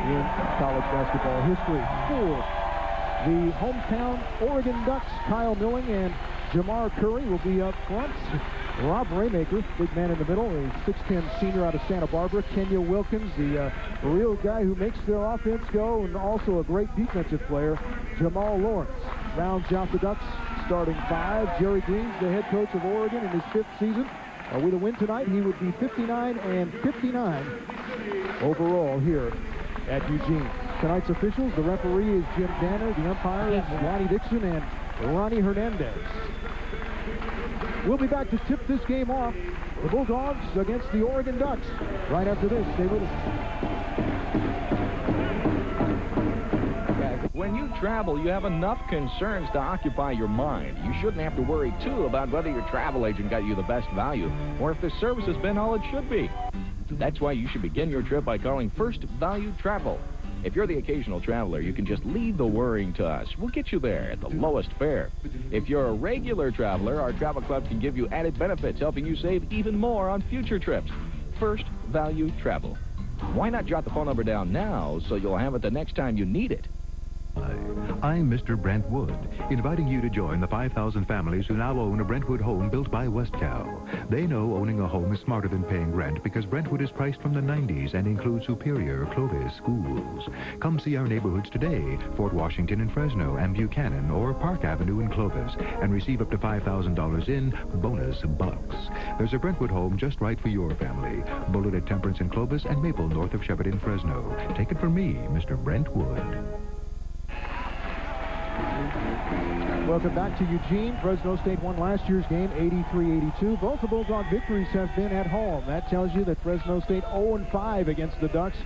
in college basketball history. For the hometown Oregon Ducks, Kyle Milling and Jamar Curry will be up front. Rob Raymaker, big man in the middle, a 6'10 senior out of Santa Barbara. Kenya Wilkins, the real guy who makes their offense go, and also a great defensive player. Jamal Lawrence rounds out the Ducks starting five. Jerry Green's the head coach of Oregon in his 5th season. With a win tonight, he would be 59-59 overall here at Eugene. Tonight's officials, the referee is Jim Danner, the umpire is Lonnie Dixon and Ronnie Hernandez. We'll be back to tip this game off. The Bulldogs against the Oregon Ducks. Right after this, stay with us. When you travel, you have enough concerns to occupy your mind. You shouldn't have to worry, too, about whether your travel agent got you the best value or if the service has been all it should be. That's why you should begin your trip by calling First Value Travel. If you're the occasional traveler, you can just leave the worrying to us. We'll get you there at the lowest fare. If you're a regular traveler, our travel club can give you added benefits, helping you save even more on future trips. First Value Travel. Why not jot the phone number down now so you'll have it the next time you need it? I'm Mr. Brent Wood, inviting you to join the 5,000 families who now own a Brentwood home built by Westcal. They know owning a home is smarter than paying rent because Brentwood is priced from the 90s and includes Superior, Clovis schools. Come see our neighborhoods today, Fort Washington in Fresno and Buchanan or Park Avenue in Clovis, and receive up to $5,000 in bonus bucks. There's a Brentwood home just right for your family. Bullet at Temperance in Clovis and Maple north of Shepard, Fresno. Take it from me, Mr. Brent Wood. Welcome back to Eugene. Fresno State won last year's game 83-82. Both the Bulldog victories have been at home. That tells you that Fresno State 0-5 against the Ducks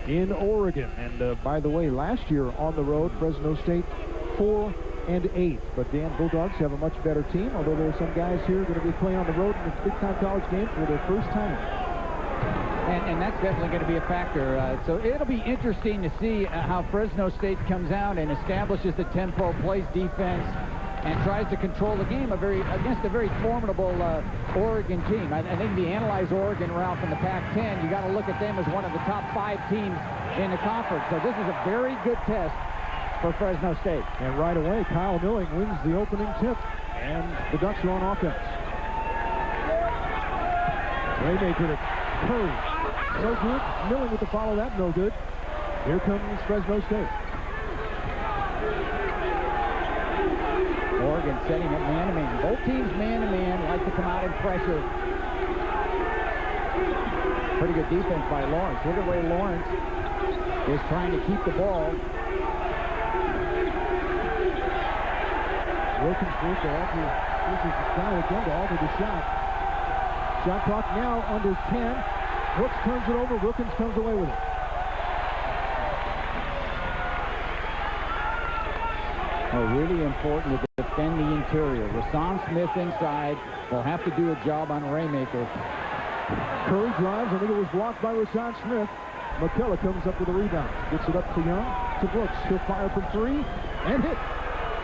in Oregon. And by the way, last year on the road, Fresno State 4-8. But Dan, Bulldogs have a much better team, although there are some guys here going to be playing on the road in this big-time college game for their first time. And that's definitely going to be a factor. So it'll be interesting to see how Fresno State comes out and establishes the tempo, plays defense, and tries to control the game against a very formidable Oregon team. I think if you analyze Oregon, Ralph, in the Pac-10, you got to look at them as one of the top 5 teams in the conference. So this is a very good test for Fresno State. And right away, Kyle Milling wins the opening tip, and the Ducks are on offense. Raymaker to Curry. No good. Milling with the follow that, no good. Here comes Fresno State. Oregon setting it man-to-man. Both teams man-to-man, like to come out and pressure. Pretty good defense by Lawrence. Look at the way Lawrence is trying to keep the ball. Wilkins first after this is the style again to alter the shot. Shot clock now under 10. Brooks turns it over. Wilkins comes away with it. Oh, really important to defend the interior. Rasan Smith inside will have to do a job on Raymaker. Curry drives. I think it was blocked by Rasan Smith. McKellar comes up with a rebound. Gets it up to Young. To Brooks. He'll fire from 3 and hit.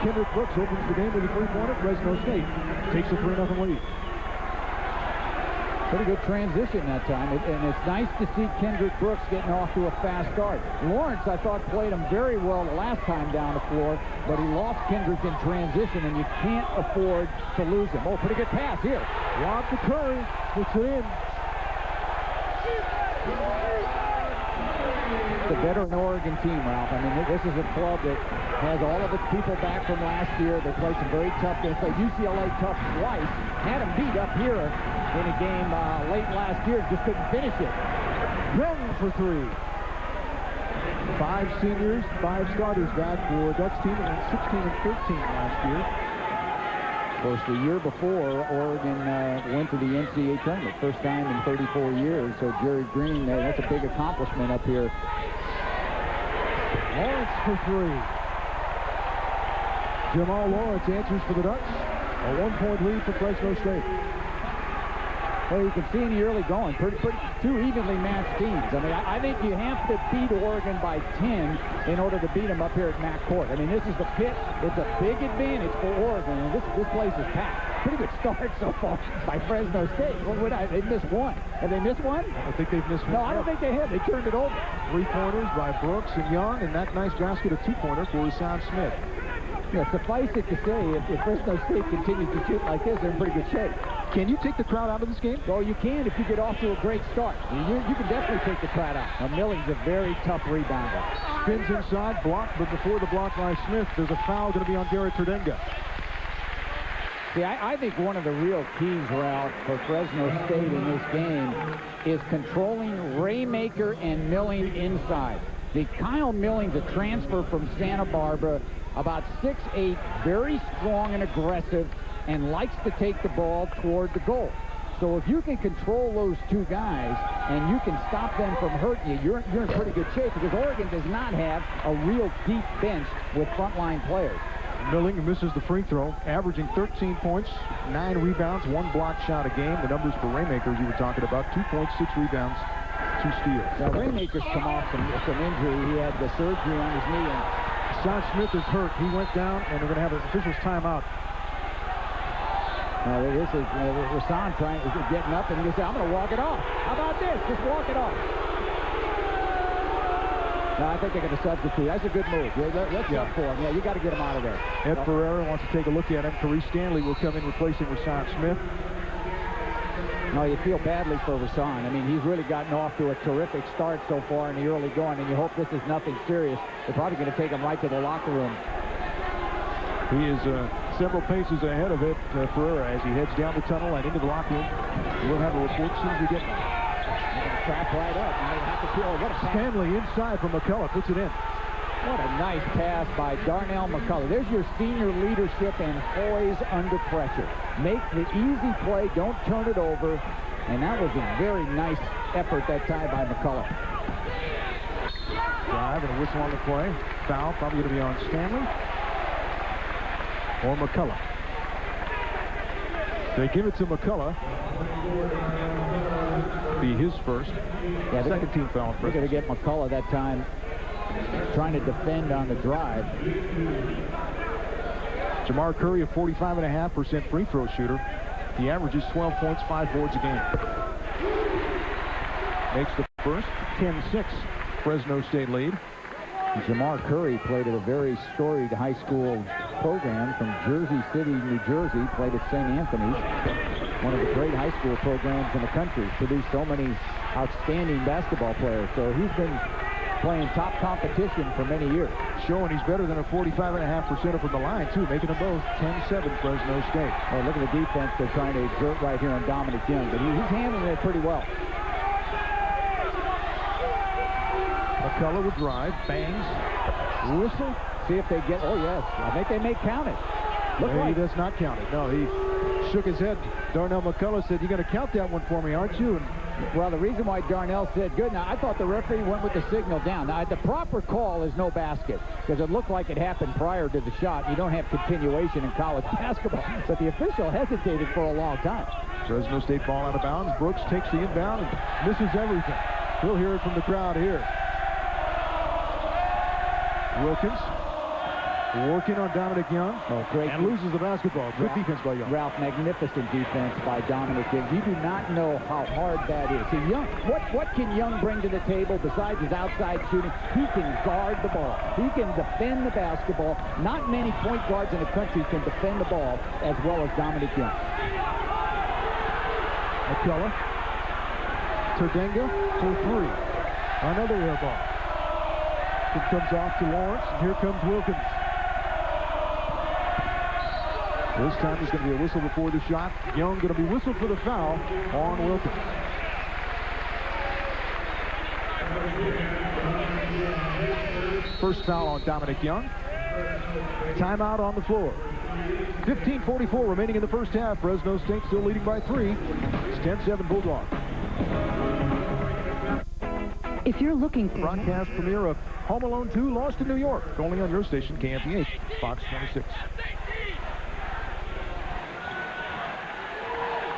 Kendrick Brooks opens the game with a 3-pointer. Fresno State takes a 3-0 lead. Pretty good transition that time, and it's nice to see Kendrick Brooks getting off to a fast start. Lawrence, I thought, played him very well the last time down the floor, but he lost Kendrick in transition, and you can't afford to lose him. Oh, pretty good pass here. Lob to Curry, puts it in. It's a veteran Oregon team, Ralph. I mean, this is a club that has all of its people back from last year. They played some very tough games. They played UCLA tough twice. Had them beat up here in a game late last year. Just couldn't finish it. Young for 3. 5 seniors, 5 starters back for Ducks team, and 16 and 13 last year. Of course, the year before, Oregon went to the NCAA tournament. First time in 34 years. So Jerry Green, that's a big accomplishment up here. Lawrence for 3. Jamal Lawrence answers for the Ducks. A 1-point lead for Fresno State. Well, you can see in the early going, two evenly matched teams. I mean, I think you have to beat Oregon by 10 in order to beat them up here at Mac Court. I mean, this is the pit. It's a big advantage for Oregon, and this place is packed. Pretty good start so far by Fresno State. They missed one. Have they missed one? I think they've missed one. No, I don't think they have. They turned it over. 3-pointers by Brooks and Young, and that nice basket of 2-pointer for Hassan Smith. Yeah, suffice it to say, if Fresno State continues to shoot like this, they're in pretty good shape. Can you take the crowd out of this game? Well, you can if you get off to a great start. You can definitely take the crowd out. Now, Milling's a very tough rebounder. Spins inside, blocked, but before the block by Smith, there's a foul going to be on Garrett Terdenga. See, I think one of the real keys, Ralph, for Fresno State in this game is controlling Raymaker and Milling inside. Kyle Milling's a transfer from Santa Barbara, about 6'8", very strong and aggressive, and likes to take the ball toward the goal. So if you can control those two guys and you can stop them from hurting you, you're in pretty good shape, because Oregon does not have a real deep bench with frontline players. Milling misses the free throw, averaging 13 points, 9 rebounds, 1 block shot a game. The numbers for Raymakers you were talking about, 2 points, 6 rebounds, 2 steals. Now, Raymaker's come off some injury. He had the surgery on his knee. And Hassan Smith is hurt. He went down, and they're going to have an official's timeout. Now, this is Hassan getting up, and he said, I'm going to walk it off. How about this? Just walk it off. No, I think they're going to substitute. That's a good move. Let's go for him. Yeah, you got to get him out of there. Ed Ferreira wants to take a look at him. Carice Stanley will come in replacing Hassan Smith. No, you feel badly for Hassan. I mean, he's really gotten off to a terrific start so far in the early going, and you hope this is nothing serious. They're probably going to take him right to the locker room. He is several paces ahead of Ed Ferreira as he heads down the tunnel and into the locker room. We'll have a report as soon as we get there. Trap right up. Now they have to kill. What a pass. Stanley inside from McCullough puts it in. What a nice pass by Darnell McCullough. There's your senior leadership and poise under pressure. Make the easy play. Don't turn it over. And that was a very nice effort that time by McCullough. Drive and a whistle on the play. Foul probably going to be on Stanley or McCullough. They give it to McCullough. Be his first. Yeah, second team foul. They're going to get McCullough that time trying to defend on the drive. Jamar Curry, a 45.5% free throw shooter. He averages 12 points, 5 boards a game. Makes the first. 10-6 Fresno State lead. Jamar Curry played at a very storied high school program from Jersey City, New Jersey. Played at St. Anthony's, one of the great high school programs in the country. Produced so many outstanding basketball players. So he's been playing top competition for many years. Showing he's better than a 45.5% from the line, too, making them both 10-7 Fresno State. Oh, look at the defense they're trying to exert right here on Dominic Young, but he's handling it pretty well. McCullough will drive, bangs, whistle. See if they get, oh yes, I think they may count it. Look He right. does not count it. No, he shook his head. Darnell McCullough said, you're going to count that one for me, aren't you? And well, the reason why Darnell said good, now I thought the referee went with the signal down. Now, the proper call is no basket, because it looked like it happened prior to the shot. You don't have continuation in college basketball, but the official hesitated for a long time. Fresno State ball out of bounds. Brooks takes the inbound and misses everything. We'll hear it from the crowd here. Wilkins working on Dominic Young. Oh, great. And loses the basketball. Good defense by Young. Ralph, magnificent defense by Dominic Young. You do not know how hard that is. See, Young, what can Young bring to the table besides his outside shooting? He can guard the ball. He can defend the basketball. Not many point guards in the country can defend the ball as well as Dominic Young. McCullough. Terdenga for 3. Another air ball. It comes off to Lawrence, and here comes Wilkins. This time there's going to be a whistle before the shot. Young going to be whistled for the foul on Wilkins. First foul on Dominic Young. Timeout on the floor. 15:44 remaining in the first half. Fresno State still leading by 3. It's 10-7 Bulldogs. If you're looking for Broadcast premiere of Home Alone 2, Lost in New York. Only on your station, KMPH, Fox 26.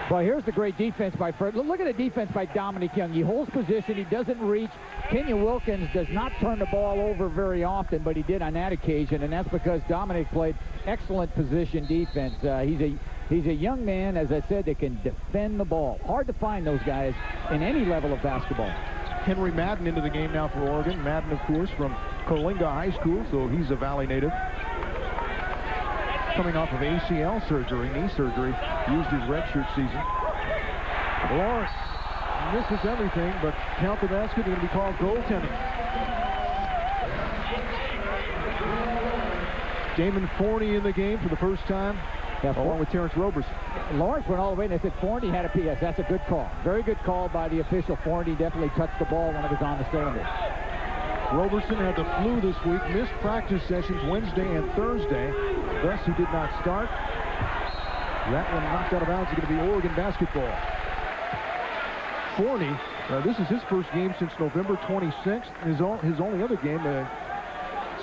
Well, here's the great defense by Fred. Look at the defense by Dominic Young. He holds position. He doesn't reach. Kenyon Wilkins does not turn the ball over very often, but he did on that occasion, and that's because Dominic played excellent position defense. He's a young man, as I said, that can defend the ball. Hard to find those guys in any level of basketball. Henry Madden into the game now for Oregon. Madden, of course, from Coalinga High School, so he's a Valley native. Coming off of ACL surgery, knee surgery, used his redshirt season. Lawrence misses everything, but count the basket, going to be called goaltending. Damon Forney in the game for the first time, along with Terrence Roberson. Lawrence went all the way, and they said Forney had a PS. That's a good call. Very good call by the official. Forney definitely touched the ball when it was on the cylinder. Roberson had the flu this week, missed practice sessions Wednesday and Thursday. Thus, he did not start. That one knocked out of bounds. It's going to be Oregon basketball. Forney, this is his first game since November 26th. His only other game,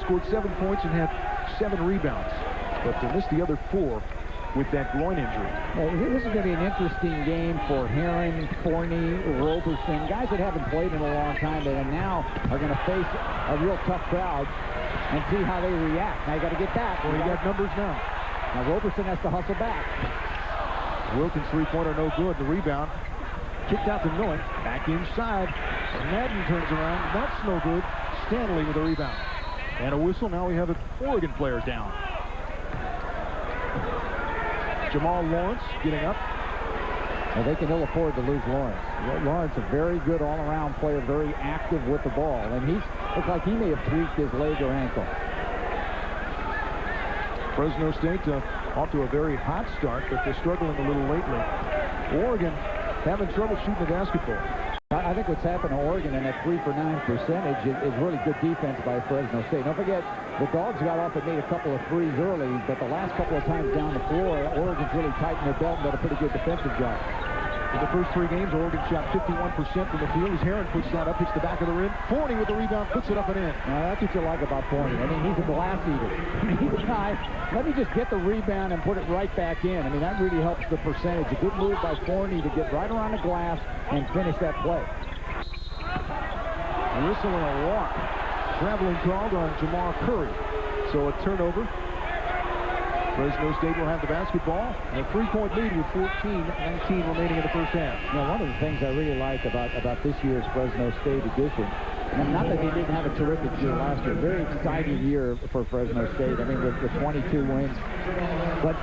scored 7 points and had 7 rebounds. But missed the other 4 with that groin injury. This is going to be an interesting game for Heron, Forney, Roberson, guys that haven't played in a long time that now are going to face a real tough crowd and see how they react. Now you got to get back. Well, you got numbers now. Now Roberson has to hustle back. Wilkins' three-pointer no good. The rebound kicked out to Milling. Back inside. Madden turns around. That's no good. Stanley with a rebound. And a whistle. Now we have an Oregon player down. Jamal Lawrence getting up. Well, they can ill afford to lose Lawrence. Lawrence, a very good all-around player, very active with the ball. And looks like he may have tweaked his leg or ankle. Fresno State off to a very hot start, but they're struggling a little lately. Oregon having trouble shooting the basketball. I think what's happened to Oregon in that 3-for-9 percentage is really good defense by Fresno State. Don't forget, the Dogs got off and made a couple of threes early, but the last couple of times down the floor, Oregon's really tightened their belt and done a pretty good defensive job. In the first 3 games, Oregon shot 51% from the field. As Heron puts that up, hits the back of the rim. Forney with the rebound, puts it up and in. Now, that's what you like about Forney. I mean, he's a glass eater. I mean, he's a guy, let me just get the rebound and put it right back in. I mean, that really helps the percentage. A good move by Forney to get right around the glass and finish that play. A whistle and a walk. Traveling called on Jamar Curry. So a turnover. Fresno State will have the basketball. And a 3-point lead with 14-19 remaining in the first half. Now, one of the things I really like about this year's Fresno State edition, not that they didn't have a terrific year last year, very exciting year for Fresno State. I mean, with 22 wins. But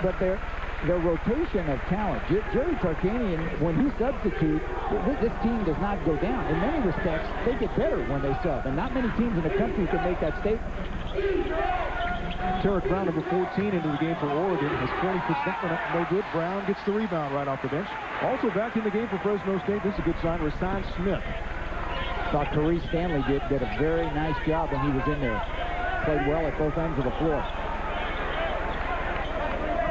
their rotation of talent. Jerry Tarkanian, when he substitutes, this team does not go down. In many respects, they get better when they sub. And not many teams in the country can make that statement. Tarek Brown, number 14, into the game for Oregon. Has 20%, no good. Brown gets the rebound right off the bench. Also back in the game for Fresno State. This is a good sign. Rasan Smith. Thought Therese Stanley did a very nice job when he was in there. Played well at both ends of the floor.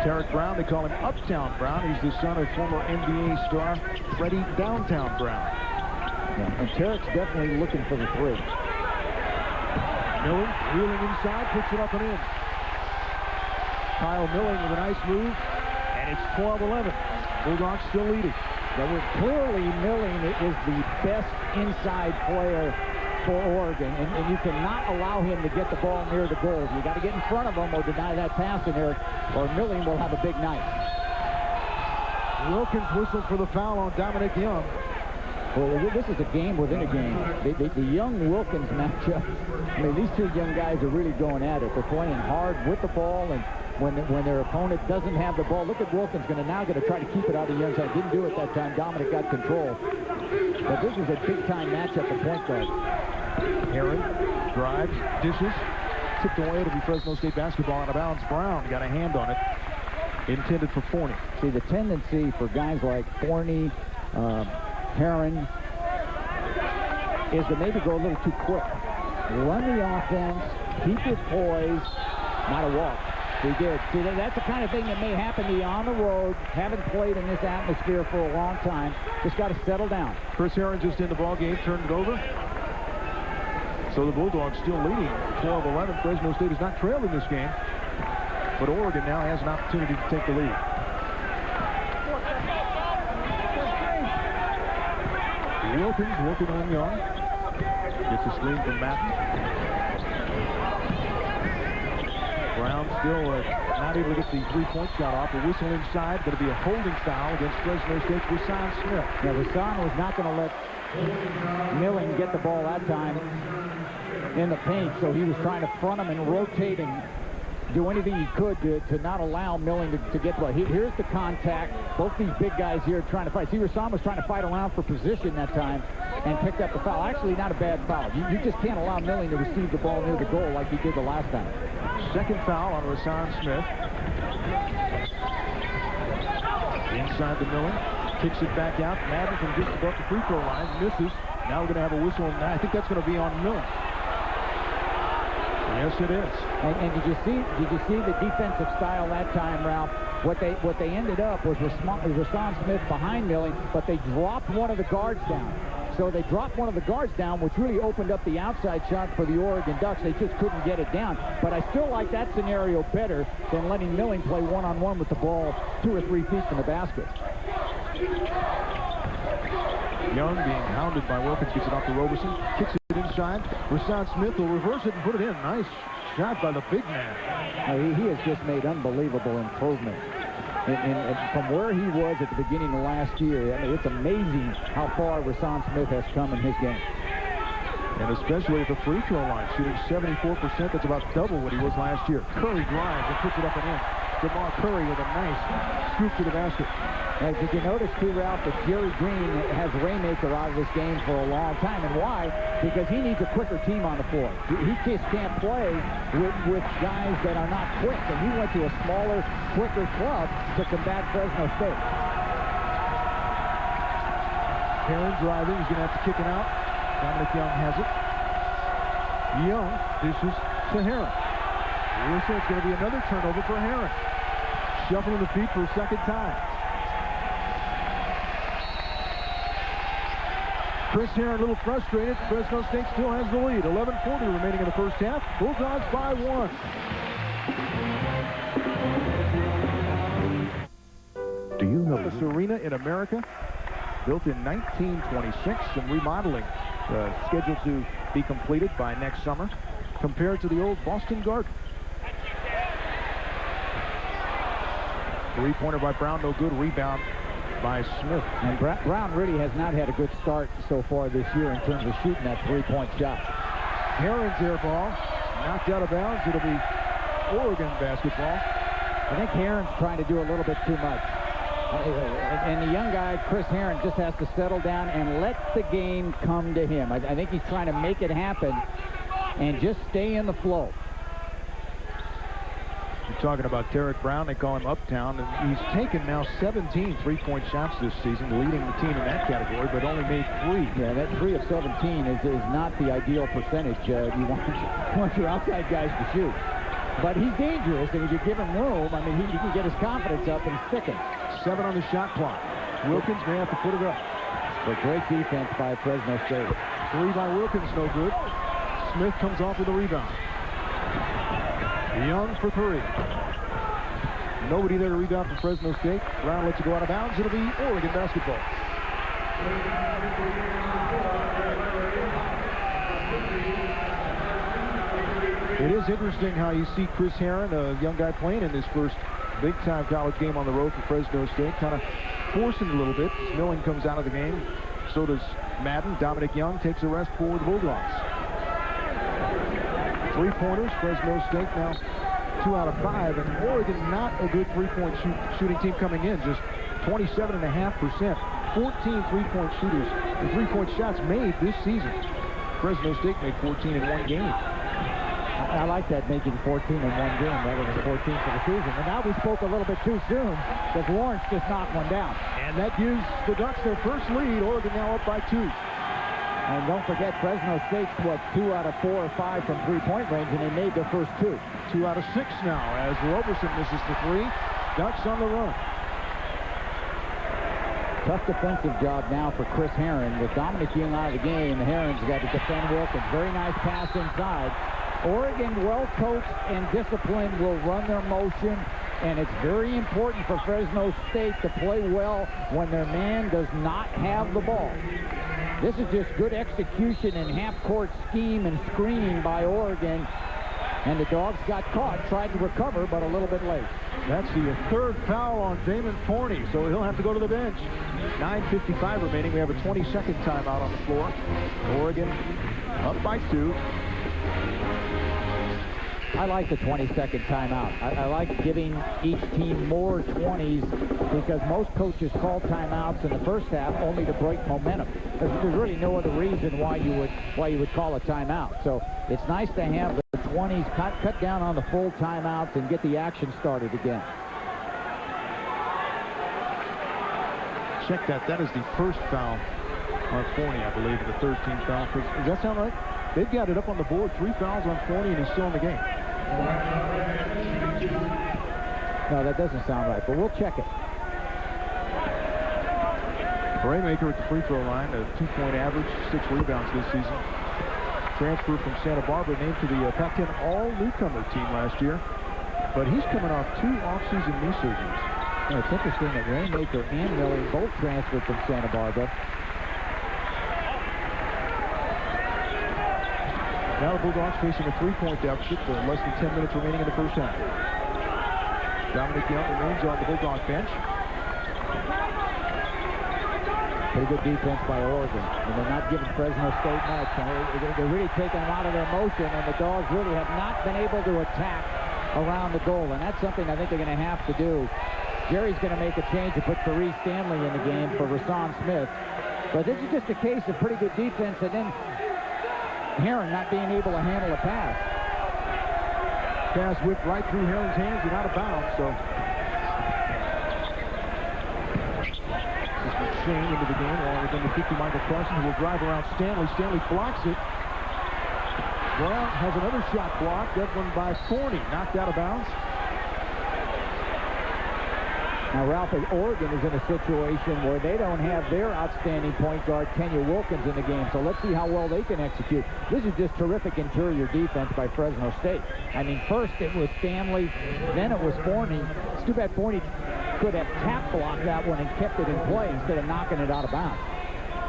Tarek Brown, they call him Uptown Brown. He's the son of former NBA star Freddie Downtown Brown. Yeah, and Tarek's definitely looking for the 3. Milling wheeling inside, puts it up and in. Kyle Milling with a nice move, and it's 12-11. Bulldogs still leading. Clearly, Milling is the best inside player for Oregon, and you cannot allow him to get the ball near the goals. You got to get in front of him or deny that pass in there, or Milling will have a big night. Wilkins whistled for the foul on Dominic Young. Well, this is a game within a game. The Young-Wilkins matchup, I mean, these 2 young guys are really going at it. They're playing hard with the ball, and when their opponent doesn't have the ball, look at Wilkins now going to try to keep it out of Young's hand. Didn't do it that time. Dominic got control. But this is a big-time matchup at point guard. Heron drives, dishes, tipped away. It'll be Fresno State basketball out of bounds. Brown got a hand on it, intended for Forney. See, the tendency for guys like Forney, Heron, is to maybe go a little too quick. Run the offense, keep your poise, not a walk. He did. See, that's the kind of thing that may happen to you on the road. Haven't played in this atmosphere for a long time. Just got to settle down. Chris Heron just in the ball game, turned it over. So the Bulldogs still leading 12-11. Fresno State is not trailing this game, but Oregon now has an opportunity to take the lead. Wilkins working on Young. Gets a screen from Madden. Brown still not able to get the three-point shot off. A whistle inside. Going to be a holding foul against Fresno State's Rasan Smith. Yeah, Rasan was not going to let Milling get the ball that time in the paint, so he was trying to front him and rotate and do anything he could to not allow Milling to get the ball. Here's the contact. Both these big guys here trying to fight. See, Rasan was trying to fight around for position that time and picked up the foul. Actually, not a bad foul. You just can't allow Milling to receive the ball near the goal like he did the last time. Second foul on Rasan Smith. Inside the Milling. Kicks it back out. Madden from just above the free throw line. Misses. Now we're going to have a whistle. And I think that's going to be on Milling. Yes, it is. And did you see the defensive style that time, Ralph? What they ended up was Rasan Smith behind Milling, but they dropped one of the guards down. So they dropped one of the guards down, which really opened up the outside shot for the Oregon Ducks. They just couldn't get it down. But I still like that scenario better than letting Milling play one-on-one with the ball 2 or 3 feet from the basket. Young being hounded by Wilkins, gets it off to Roberson, kicks it inside. Rasan Smith will reverse it and put it in. Nice shot by the big man. He has just made unbelievable improvement. From where he was at the beginning of last year, I mean, it's amazing how far Rasan Smith has come in his game. And especially at the free throw line, shooting 74%. That's about double what he was last year. Curry drives and puts it up and in. Jamar Curry with a nice scoop to the basket. Did you notice, too, Ralph, that Jerry Green has Raymaker out of this game for a long time? And why? Because he needs a quicker team on the floor. He just can't play with guys that are not quick. And he went to a smaller, quicker club to combat Fresno State. Heron driving. He's going to have to kick it out. Dominic Young has it. Young dishes to Heron. Whistle. It's going to be another turnover for Heron. Shuffling the feet for a second time. Chris Heron a little frustrated. Fresno State still has the lead. 11:40 remaining in the first half. Bulldogs by 1. Do you know This arena in America, built in 1926, and remodeling scheduled to be completed by next summer, compared to the old Boston Garden. Three-pointer by Brown, no good. Rebound by Smith. And Brown really has not had a good start so far this year in terms of shooting that three-point shot. Heron's air ball knocked out of bounds. It'll be Oregon basketball. I think Heron's trying to do a little bit too much. And the young guy, Chris Heron, just has to settle down and let the game come to him. I think he's trying to make it happen and just stay in the flow. You're talking about Tarek Brown. They call him Uptown, and he's taken now 17 three-point shots this season, leading the team in that category, but only made 3. Yeah, that 3 of 17 is not the ideal percentage. You want your outside guys to shoot. But he's dangerous, and if you give him room, I mean, he can get his confidence up and stick him. 7 on the shot clock. Wilkins may have to put it up. But great defense by Fresno State. 3 by Wilkins, no good. Smith comes off with a rebound. Young for 3. Nobody there to rebound for Fresno State. Brown lets it go out of bounds. It'll be Oregon basketball. It is interesting how you see Chris Heron, a young guy playing in his first big-time college game on the road for Fresno State, kind of forcing a little bit. Milling comes out of the game. So does Madden. Dominic Young takes a rest for the Bulldogs. 3-pointers. Fresno State now 2 out of 5. And Oregon not a good three-point shooting team coming in. Just 27.5%. 14 three-point shooters and three-point shots made this season. Fresno State made 14 in one game. I like that, making 14 in one game rather than 14 for the season. And now we spoke a little bit too soon because Lawrence just knocked one down. And that gives the Ducks their first lead. Oregon now up by 2. And don't forget, Fresno State's, 2 out of 4 or 5 from three-point range, and they made their first 2. 2 out of 6 now as Roberson misses the 3. Ducks on the run. Tough defensive job now for Chris Heron. With Dominic Young out of the game, Heron's got to defend Wilkins. Very nice pass inside. Oregon, well-coached and disciplined, will run their motion, and it's very important for Fresno State to play well when their man does not have the ball. This is just good execution and half-court scheme and screening by Oregon. And the Dogs got caught, tried to recover, but a little bit late. That's the third foul on Damon Forney, so he'll have to go to the bench. 9:55 remaining. We have a 20-second timeout on the floor. Oregon up by 2. I like the 20-second timeout. I like giving each team more 20s because most coaches call timeouts in the first half only to break momentum. There's really no other reason why you would call a timeout. So it's nice to have the 20s cut down on the full timeouts and get the action started again. Check that. That is the first foul on Forney, I believe, the 13th foul. Does that sound right? They've got it up on the board. 3 fouls on Forney, and he's still in the game. No, that doesn't sound right, but we'll check it. Raymaker at the free throw line, a 2-point average, 6 rebounds this season. Transfer from Santa Barbara, named to the Pac-10 all-newcomer team last year. But he's coming off 2 off-season knee surgeries. And it's interesting that Raymaker and Miller both transferred from Santa Barbara. Now the Bulldogs facing a 3-point deficit, less than 10 minutes remaining in the first half. Dominic Young remains on the Bulldog bench. Pretty good defense by Oregon. And they're not giving Fresno State much. They're really taking them out of their motion, and the Dogs really have not been able to attack around the goal. And that's something I think they're going to have to do. Jerry's going to make a change to put Therese Stanley in the game for Rasan Smith. But this is just a case of pretty good defense, and then Heron not being able to handle a pass. Pass whipped right through Heron's hands and out of bounds, so. This is Shane into the game, along with number 50, Michael Carson, who will drive around Stanley. Stanley blocks it. Brown has another shot blocked. That one by Forney, knocked out of bounds. Now, Ralph, Oregon is in a situation where they don't have their outstanding point guard, Kenya Wilkins, in the game. So let's see how well they can execute. This is just terrific interior defense by Fresno State. I mean, first it was Stanley, then it was Forney. It's too bad Forney could have tap blocked that one and kept it in play instead of knocking it out of bounds.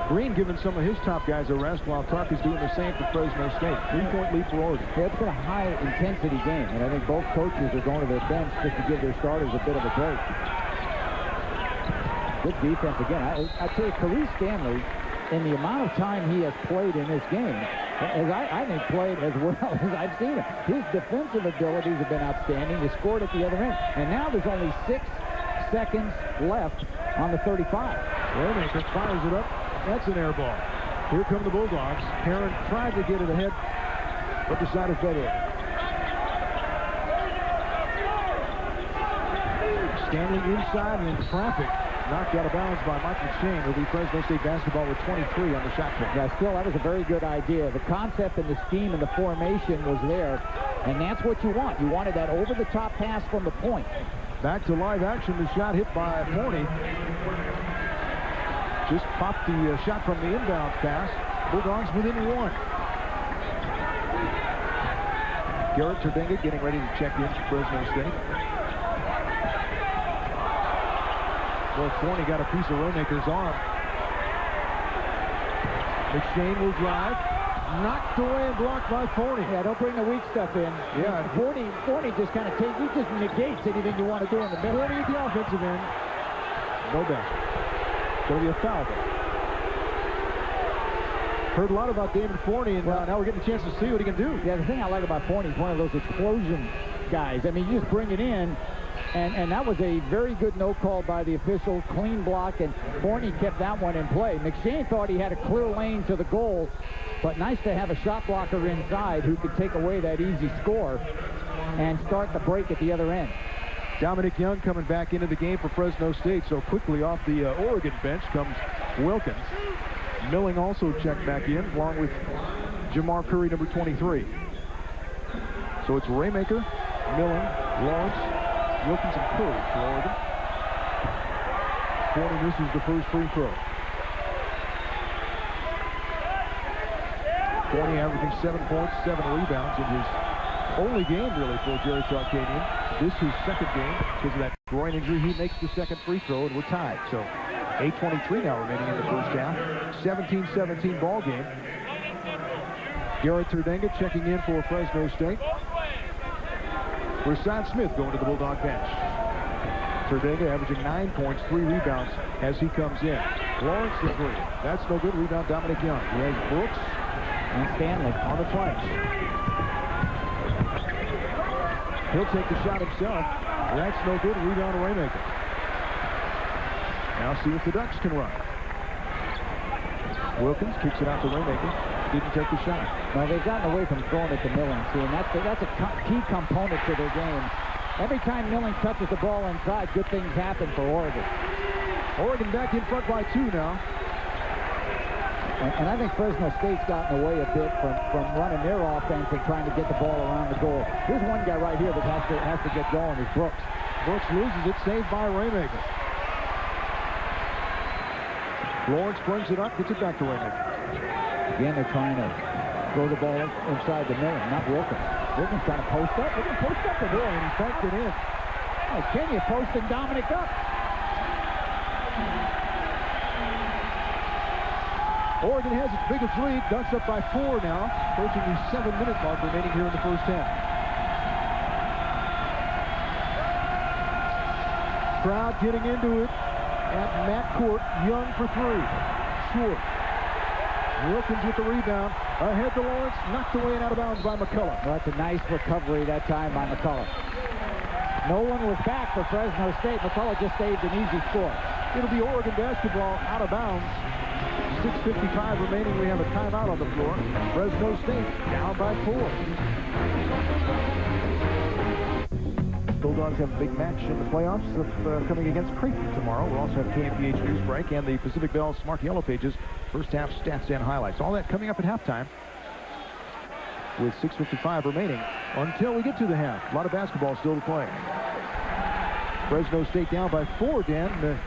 Green giving some of his top guys a rest, while Tuck is doing the same for Fresno State. 3-point lead for Oregon. Yeah, it's been a high-intensity game, and I think both coaches are going to their bench just to give their starters a bit of a break. Good defense again. I tell you, Therese Stanley, in the amount of time he has played in this game, I think played as well as I've seen him. His defensive abilities have been outstanding. He scored at the other end. And now there's only 6 seconds left on the 35. Raymaker fires it up. That's an air ball. Here come the Bulldogs. Heron tried to get it ahead, but decided better. Stanley inside and in traffic. Knocked out of bounds by Mike McShane. It'll be Fresno State basketball with 23 on the shot clock. Yeah, still, that was a very good idea. The concept and the scheme and the formation was there, and that's what you want. You wanted that over-the-top pass from the point. Back to live action. The shot hit by Forney. Just popped the shot from the inbound pass. Bulldogs within 1. Garrett Terdenga getting ready to check in for Fresno State. Well, Forney got a piece of Raymaker's arm. McShane will drive. Knocked away and blocked by Forney. Yeah, don't bring the weak stuff in. Yeah. Forney just kind of he just negates anything you want to do in the middle. Forney at the offensive end. No basket. Going to be a foul. Heard a lot about David Forney, and now we're getting a chance to see what he can do. Yeah, the thing I like about Forney is one of those explosion guys. I mean, you just bring it in. And that was a very good no call by the official, clean block, and Forney kept that one in play. McShane thought he had a clear lane to the goal, but nice to have a shot blocker inside who could take away that easy score and start the break at the other end. Dominic Young coming back into the game for Fresno State, so quickly off the Oregon bench comes Wilkins. Milling also checked back in, along with Jamar Curry, number 23. So it's Raymaker, Milling, Lawrence, Wilkins and Curry for Oregon. Forney misses the first free throw. Forney averaging 7 points, 7 rebounds in his only game, really, for Jerry Tarkanian. This is his second game because of that groin injury. He makes the second free throw, and we're tied. So 8:23 now remaining in the first half. 17-17 ball game. Garrett Terdenga checking in for Fresno State. Rasad Smith going to the Bulldog bench. Terdenga averaging 9 points, 3 rebounds as he comes in. Lawrence the three. That's no good. Rebound Dominic Young. He has Brooks and Stanley on the flanks. He'll take the shot himself. That's no good. Rebound Raymaker. Now see if the Ducks can run. Wilkins kicks it out to Raymaker. Didn't take the shot. No, they've gotten away from throwing it to Milling. See, and that's a key component to their game. Every time Milling touches the ball inside, good things happen for Oregon. Oregon back in front by 2 now. And I think Fresno State's gotten away a bit from running their offense and trying to get the ball around the goal. Here's one guy right here that has to get going, is Brooks. Brooks loses it, saved by Raymaker. Lawrence brings it up, gets it back to Raymaker. Again, they're trying to throw the ball inside the Milling, not Wilkins. Wilkins trying to post up. They're going to post up the ball, and he backed it in. Oh, Kenya posting Dominic up. Oregon has its biggest lead. Ducks up by 4 now, approaching the 7-minute mark remaining here in the first half. Crowd getting into it at Matt Court. Young for 3. Short. Wilkins with the rebound. Ahead to Lawrence. Knocked away and out of bounds by McCullough. Well, that's a nice recovery that time by McCullough. No one was back for Fresno State. McCullough just saved an easy score. It'll be Oregon basketball out of bounds. 6:55 remaining. We have a timeout on the floor. Fresno State down by 4. Bulldogs have a big match in the playoffs coming against Creighton tomorrow. We'll also have KMPH News Break and the Pacific Bell Smart Yellow Pages first half stats and highlights. All that coming up at halftime with 6:55 remaining until we get to the half. A lot of basketball still to play. Fresno State down by 4, Dan.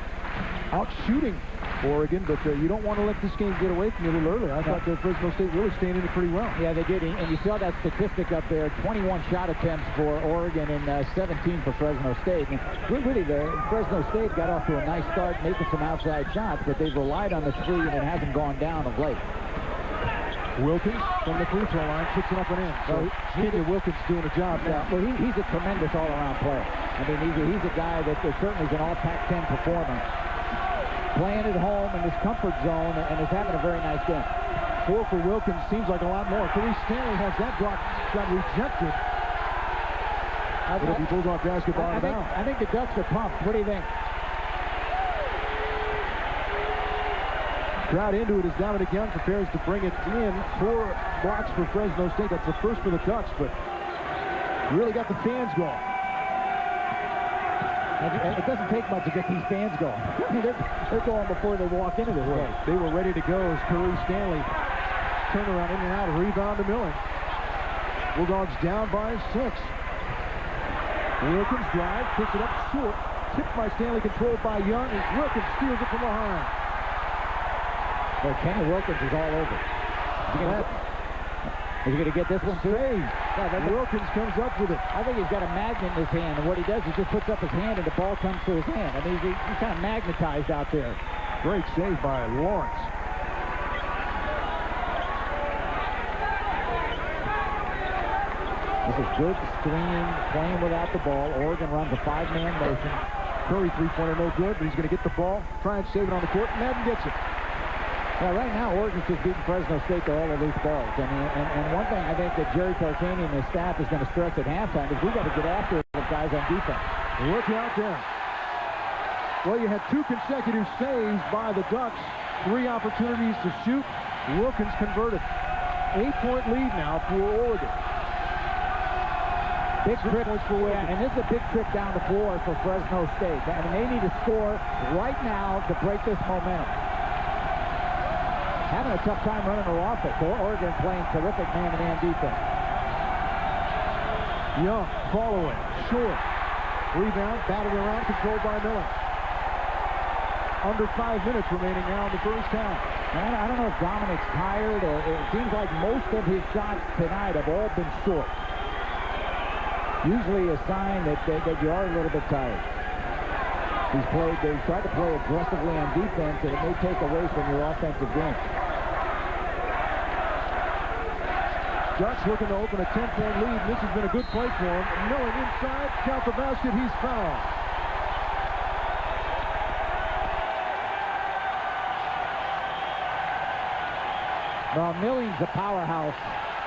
Out shooting Oregon, but you don't want to let this game get away from you a little early. I thought that Fresno State really staying in it pretty well. Yeah, they did, and you saw that statistic up there, 21 shot attempts for Oregon and 17 for Fresno State. And really, Fresno State got off to a nice start, making some outside shots, but they've relied on the three, and it hasn't gone down of late. Wilkins from the free throw line kicks it up and in. So Kenya Wilkins doing a job now. Well, he's a tremendous all-around player. I mean, he's a guy that certainly is an all-Pac-10 performer. Playing at home in his comfort zone and is having a very nice game. 4 for Wilkins seems like a lot more. Therese Stanley has that block shot rejected. It'll be Bulldog basketball out of bounds. I think the Ducks are pumped. What do you think? Crowd into it as Dominic Young prepares to bring it in. 4 blocks for Fresno State. That's the first for the Ducks, but really got the fans going. It doesn't take much to get these fans going. I mean, they're going before they walk into this game. They were ready to go as Therese Stanley turned around in and out. Rebound to Milling. Bulldogs down by 6. Wilkins drive, puts it up short. Tipped by Stanley, controlled by Young, and Wilkins steals it from behind. Well, Kenny Wilkins is all over. Is he going to get this one, too? Yeah, Wilkins comes up with it. I think he's got a magnet in his hand, and what he does is just puts up his hand, and the ball comes to his hand. I mean, he's kind of magnetized out there. Great save by Lawrence. This is good screening, playing without the ball. Oregon runs a 5-man motion. Curry three-pointer no good, but he's going to get the ball, try and save it on the court, and Madden gets it. Yeah, right now, Oregon's just beating Fresno State to all of these balls. I mean, and one thing I think that Jerry Tarkanian and his staff is going to stress at halftime is we got to get after the guys on defense. Look out there. Well, you had 2 consecutive saves by the Ducks. 3 opportunities to shoot. Wilkins converted. 8-point lead now for Oregon. Big trip for Wilkins. Yeah, and this is a big trip down the floor for Fresno State. I mean, they need to score right now to break this momentum. Having a tough time running their offense. Oregon playing terrific man-to-man defense. Young, following, short. Rebound, batted around, controlled by Miller. Under 5 minutes remaining now in the first half. Man, I don't know if Dominic's tired, or it seems like most of his shots tonight have all been short. Usually a sign that you are a little bit tired. They've tried to play aggressively on defense, and it may take away from your offensive game. Ducks looking to open a 10-point lead. This has been a good play for him. Milling inside, count the basket, he's fouled. Now, Milling's a powerhouse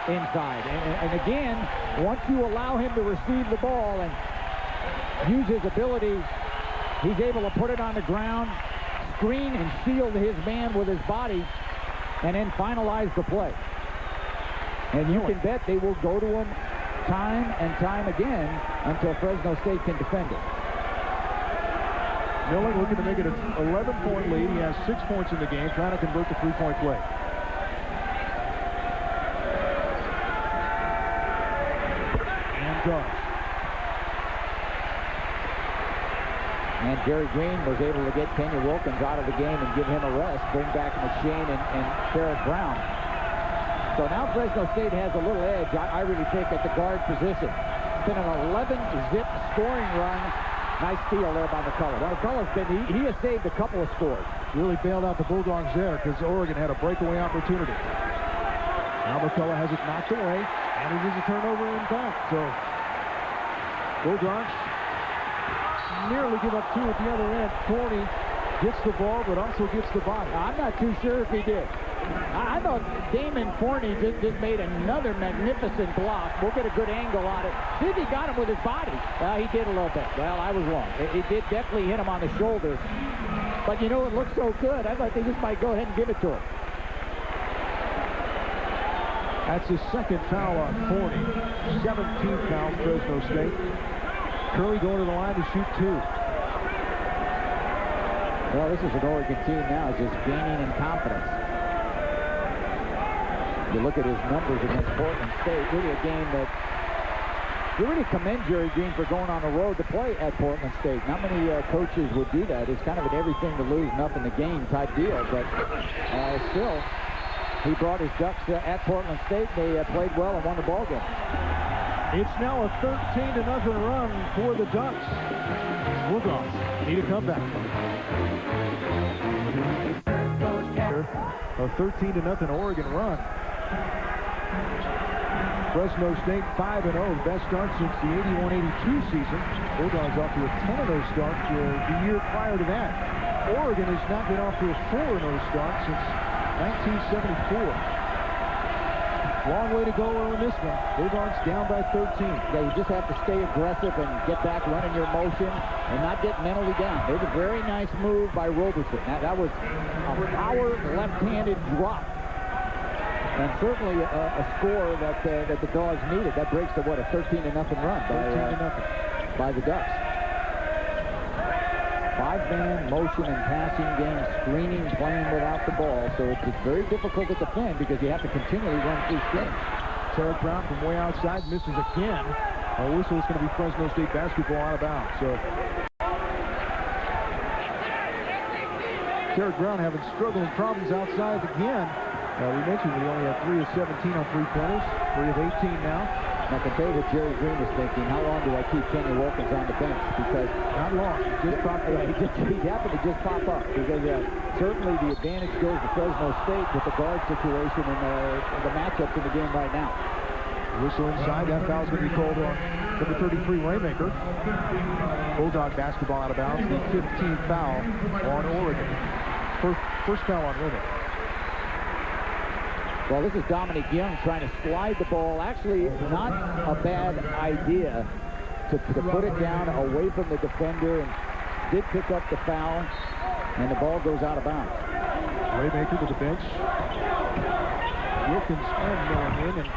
inside. And again, once you allow him to receive the ball and use his ability, he's able to put it on the ground, screen and seal his man with his body, and then finalize the play. And you can bet they will go to him time and time again until Fresno State can defend it. Milling looking to make it an 11-point lead. He has 6 points in the game, trying to convert the 3-point play. And does. And Jerry Green was able to get Kenya Wilkins out of the game and give him a rest, bring back McShane and Sherrod Brown. So now Fresno State has a little edge, I really think, at the guard position. It's been an 11-zip scoring run. Nice steal there by McCullough. Well, McCullough's he has saved a couple of scores. Really bailed out the Bulldogs there because Oregon had a breakaway opportunity. Now McCullough has it knocked away, and it is a turnover in time. So Bulldogs nearly give up 2 at the other end. Forney gets the ball, but also gets the body. I'm not too sure if he did. I thought Damon Forney just made another magnificent block. We'll get a good angle on it. See if he got him with his body. Well, he did a little bit. Well, I was wrong. It did definitely hit him on the shoulder. But, you know, it looked so good. I thought they just might go ahead and give it to him. That's his second foul on Forney. 17th foul, Fresno State. Curry going to the line to shoot 2. Well, this is an Oregon team now just gaining in confidence. You look at his numbers against Portland State, really a game that you really commend Jerry Green for going on the road to play at Portland State. Not many coaches would do that. It's kind of an everything to lose, nothing to gain type deal, but still, he brought his Ducks at Portland State. They played well and won the ball game. It's now a 13-0 run for the Ducks. Bulldogs need a comeback. A 13-0 Oregon run. Fresno State 5-0, best start since the 81-82 season. Bulldogs off to a 10-0 start the year prior to that. Oregon has not been off to a 4-0 start since 1974. Long way to go in this one. Bulldogs down by 13. Yeah, you just have to stay aggressive and get back running your motion and not get mentally down. There's a very nice move by Roberson. That was a power left-handed drop. And certainly a score that the Dogs needed. That breaks the, what, a 13-0 run by the Ducks. 5-man motion and passing game, screening, playing without the ball. So it's very difficult to defend because you have to continually run through screens. Sherrod Brown from way outside misses again. A whistle is going to be Fresno State basketball out of bounds. So Sherrod Brown having struggling problems outside again. We mentioned we only have 3 of 17 on three-pointers, 3 of 18 now. I can tell you what Jerry Green is thinking. How long do I keep Kenya Wilkins on the bench? Because not long. Just popped up. He happened to just pop up. Because certainly the advantage goes to Fresno State with the guard situation and the matchups in the game right now. Whistle inside. That foul's going to be called on number 33, Raymaker. Bulldog basketball out of bounds. The 15th foul on Oregon. First foul on Raymaker. Well, this is Dominic Young trying to slide the ball. Actually, not a bad idea to put it down away from the defender, and did pick up the foul, and the ball goes out of bounds. Raymaker to the bench. Wilkins and Millen in, and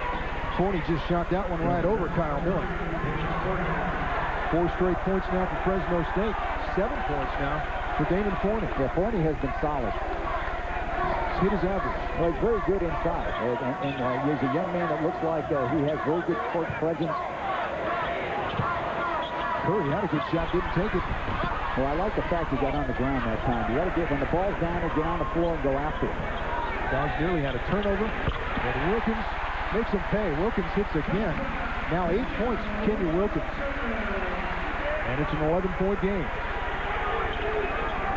Forney just shot that one right over Kyle Millen. 4 straight points now for Fresno State. 7 points now for Damon Forney. Yeah, Forney has been solid. Hit his average. Well, he's very good inside, and he's a young man that looks like he has very good court presence. Curry had a good shot, didn't take it. Well, I like the fact he got on the ground that time. You got to get, when the ball's down, get on the floor and go after it. Dogs nearly had a turnover, and Wilkins makes him pay. Wilkins hits again. Now 8 points for Kenya Wilkins. And it's an 11-point game.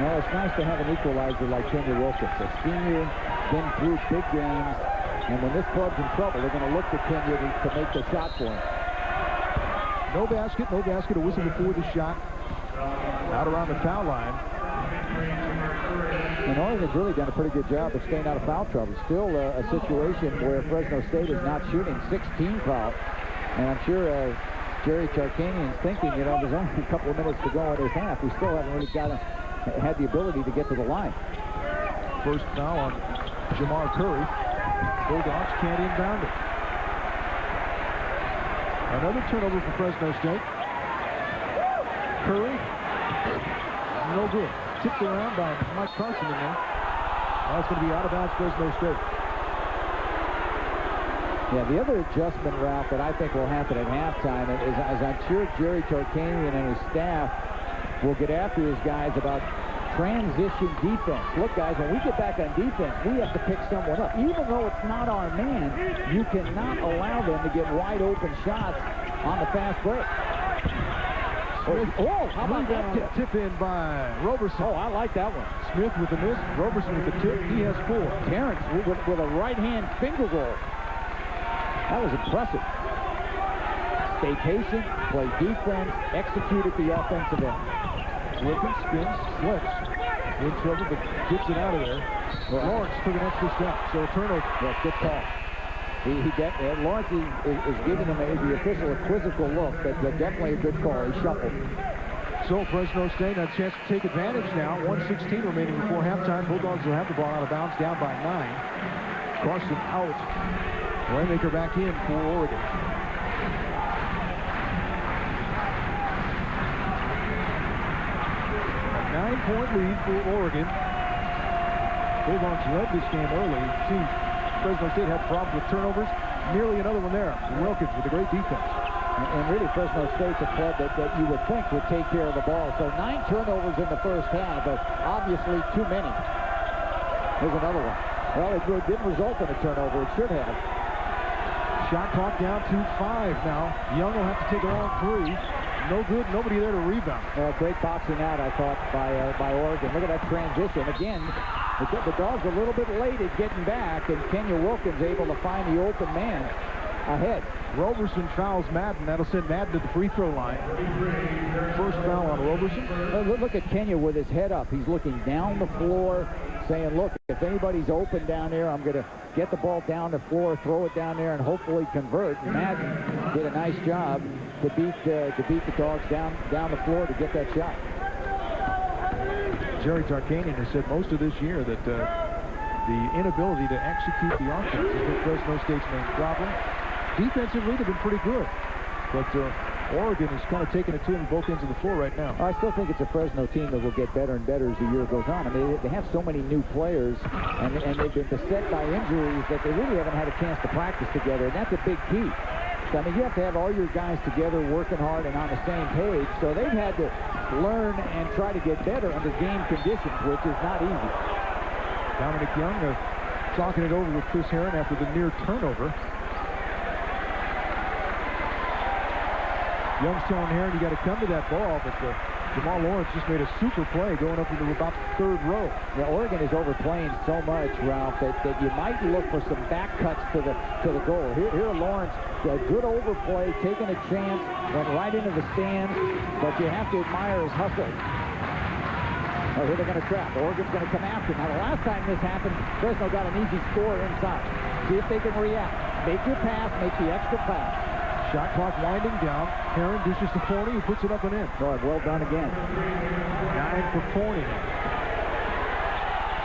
Well, it's nice to have an equalizer like Kenya Wilkins, a senior, been through big games, and when this club's in trouble, they're going to look to Kenya to make the shot for him. No basket, a whistle before the shot. Out around the foul line. And Oregon's really done a pretty good job of staying out of foul trouble. Still a situation where Fresno State is not shooting 16 fouls. And I'm sure Jerry Tarkanian's thinking, you know, there's only a couple of minutes to go in this half. We still haven't really had the ability to get to the line. First foul on Jamar Curry. Bulldogs can't inbound it. Another turnover for Fresno State. Curry. No good. Tipped around by Mike Carson in there. That's going to be out of bounds, Fresno State. Yeah, the other adjustment, Ralph, that I think will happen at halftime is I'm sure Jerry Tarkanian and his staff will get after his guys about transition defense. Look, guys, when we get back on defense, we have to pick someone up. Even though it's not our man, you cannot allow them to get wide open shots on the fast break. Oh, how about that tip in by Roberson? Oh, I like that one. Smith with the miss, Roberson with the tip. He has 4. Terrence with a right-hand finger roll. That was impressive. Stay patient, play defense, execute at the offensive end. Wilkins spins, slips. In trouble, but gets it out of there. Lawrence took an extra step, so a turnover. Yeah, good call. Lawrence is giving him the official a quizzical look, but definitely a good call. He shuffled. So Fresno State had a chance to take advantage now. 1:16 remaining before halftime. Bulldogs will have the ball out of bounds, down by 9. Carson out. Raymaker back in for Oregon. 9-point lead for Oregon. Bulldogs led this game early. See, Fresno State had problems with turnovers. Nearly another one there. Wilkins with a great defense. And really, Fresno State's a club that you would think would take care of the ball. So 9 turnovers in the first half, but obviously too many. Here's another one. Well, it didn't result in a turnover. It should have. Shot clock down to 5 now. Young will have to take a long 3. No good. Nobody there to rebound. Great boxing out, I thought, by Oregon. Look at that transition. Again, the Dogs a little bit late at getting back, and Kenya Wilkins able to find the open man ahead. Roberson fouls Madden. That'll send Madden to the free throw line. First foul on Roberson. Look at Kenya with his head up. He's looking down the floor, saying, look, if anybody's open down there, I'm going to get the ball down the floor, throw it down there, and hopefully convert. And Madden did a nice job to beat the Dogs down the floor to get that shot. Jerry Tarkanian has said most of this year that the inability to execute the offense has been Fresno State's main problem. Defensively, they've been pretty good. But Oregon is kind of taking it to them both ends of the floor right now. I still think it's a Fresno team that will get better and better as the year goes on. I mean, they have so many new players, and they've been beset by injuries that they really haven't had a chance to practice together, and that's a big key. So, I mean, you have to have all your guys together working hard and on the same page. So they've had to learn and try to get better under game conditions, which is not easy. Dominic Young talking it over with Chris Herron after the near turnover. Young's telling Herron, you got to come to that ball, but Jamal Lawrence just made a super play going up into about the 3rd row. Yeah, Oregon is overplaying so much, Ralph, that you might look for some back cuts to the goal. Here Lawrence, a good overplay, taking a chance, went right into the stands, but you have to admire his hustle. Oh, here they're going to trap. Oregon's going to come after. Now, the last time this happened, Fresno got an easy score inside. See if they can react. Make your pass, make the extra pass. Shot clock winding down. Herron dishes to Forney, who puts it up and in. Oh, well done again. 9 for Forney.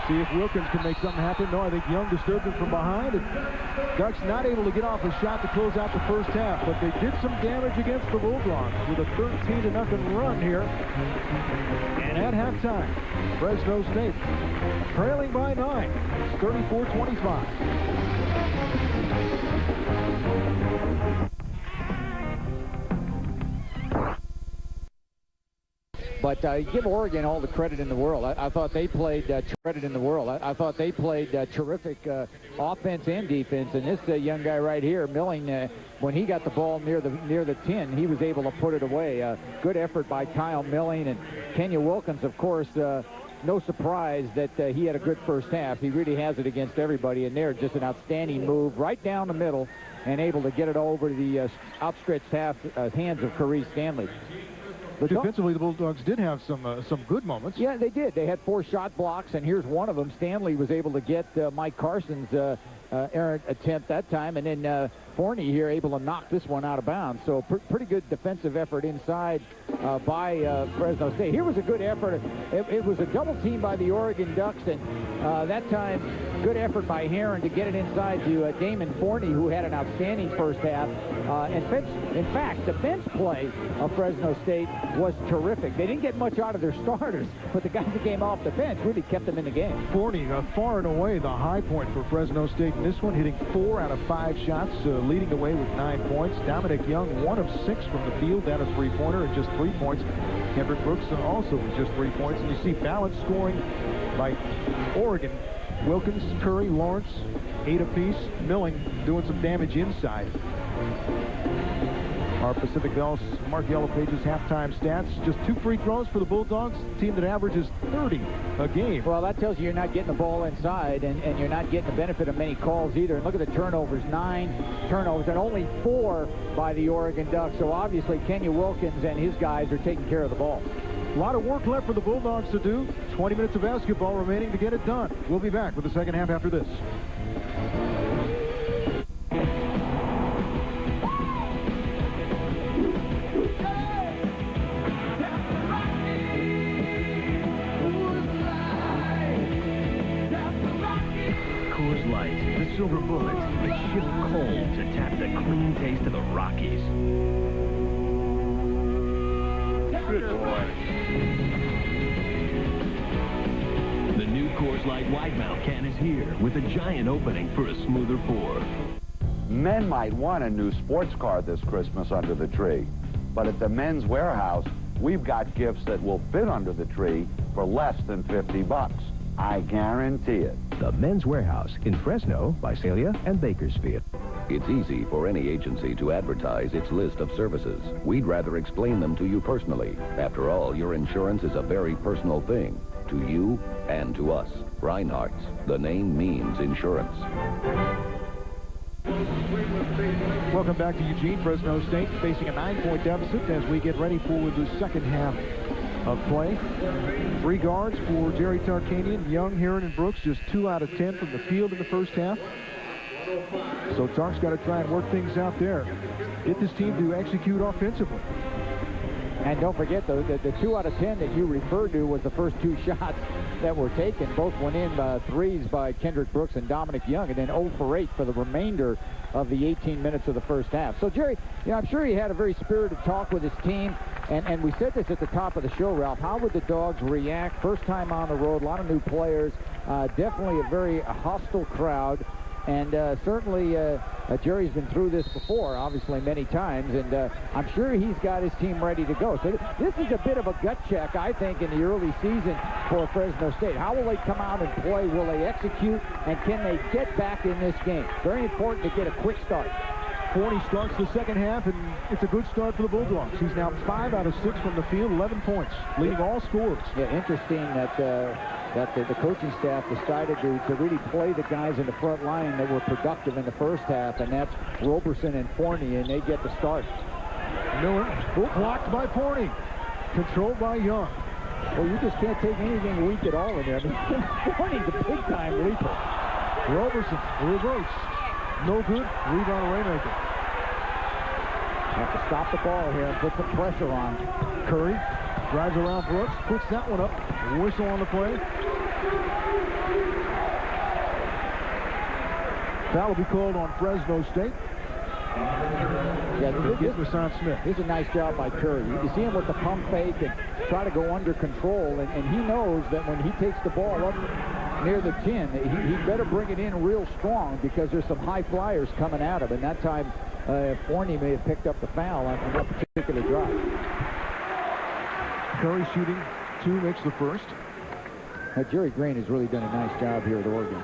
See if Wilkins can make something happen. No, I think Young disturbed him from behind. And Ducks not able to get off a shot to close out the first half, but they did some damage against the Bulldogs with a 13-0 run here. And at halftime, Fresno State trailing by 9. It's 34-25. But give Oregon all the credit in the world. I thought they played terrific offense and defense. And this young guy right here, Milling, when he got the ball near the 10, he was able to put it away. Good effort by Kyle Milling. And Kenya Wilkins, of course, no surprise that he had a good first half. He really has it against everybody. And there, just an outstanding move right down the middle and able to get it over the outstretched hands of Carice Stanley. Defensively, the Bulldogs did have some good moments. Yeah, they did. They had 4 shot blocks, and here's one of them. Stanley was able to get Mike Carson's errant attempt that time, and then Forney here able to knock this one out of bounds. So pretty good defensive effort inside by Fresno State. Here was a good effort. It was a double team by the Oregon Ducks, and that time good effort by Heron to get it inside to Damon Forney, who had an outstanding first half. In fact, the bench play of Fresno State was terrific. They didn't get much out of their starters, but the guys that came off the bench really kept them in the game. Forney, far and away the high point for Fresno State in this one, hitting 4 out of 5 shots, leading the way with 9 points. Dominic Young, 1 of 6 from the field, that a three-pointer, and just 3 points. Kendrick Brooks also with just 3 points. And you see balanced scoring by Oregon. Wilkins, Curry, Lawrence, 8 apiece. Milling doing some damage inside. Our Pacific Bell Mark Yellow Pages halftime stats. Just 2 free throws for the Bulldogs, a team that averages 30 a game. Well, that tells you you're not getting the ball inside, and you're not getting the benefit of many calls either. And look at the turnovers, 9 turnovers, and only 4 by the Oregon Ducks. So obviously Kenya Wilkins and his guys are taking care of the ball. A lot of work left for the Bulldogs to do. 20 minutes of basketball remaining to get it done. We'll be back with the second half after this. Coors Light, the silver bullet that shifts cold to tap the clean taste of the Rockies. Good boy. The new Coors Light wide mouth can is here with a giant opening for a smoother pour. Men might want a new sports car this Christmas under the tree, but at the Men's Warehouse, we've got gifts that will fit under the tree for less than $50. I guarantee it. The Men's Warehouse in Fresno, Visalia, and Bakersfield. It's easy for any agency to advertise its list of services. We'd rather explain them to you personally. After all, your insurance is a very personal thing. To you and to us. Reinhardt's. The name means insurance. Welcome back to Eugene. Fresno State facing a 9-point deficit as we get ready for the second half of play. 3 guards for Jerry Tarkanian. Young, Heron, and Brooks just 2 out of 10 from the field in the first half. So Tark's got to try and work things out there. Get this team to execute offensively. And don't forget, the 2 out of 10 that you referred to was the first 2 shots that were taken. Both went in threes by Kendrick Brooks and Dominic Young, and then 0 for 8 for the remainder of the 18 minutes of the first half. So, Jerry, I'm sure he had a very spirited talk with his team, and we said this at the top of the show, Ralph. How would the Dogs react? First time on the road, a lot of new players, definitely a very hostile crowd. And certainly Jerry's been through this before, obviously many times, and I'm sure he's got his team ready to go. So this is a bit of a gut check, I think, in the early season for Fresno State. How will they come out and play? Will they execute? And can they get back in this game? Very important to get a quick start. Forney starts the second half, and it's a good start for the Bulldogs. He's now 5 out of 6 from the field, 11 points, leading all scorers. Yeah, interesting that the coaching staff decided to really play the guys in the front line that were productive in the first half, and that's Roberson and Forney, and they get the start. Miller, blocked by Forney, controlled by Young. Well, you just can't take anything weak at all in there. I mean, Forney's a big-time leaper. Roberson, reverse. No good. Rebound, Raymaker. Have to stop the ball here and put some pressure on. Curry drives around Brooks, puts that one up. Whistle on the play. Foul will be called on Fresno State. Yeah, this is a nice job by Curry. You see him with the pump fake and try to go under control, and he knows that when he takes the ball up near the 10, he better bring it in real strong because there's some high flyers coming at him, and that time Forney may have picked up the foul on that particular drive. Curry shooting 2, makes the first. Now, Jerry Green has really done a nice job here at Oregon.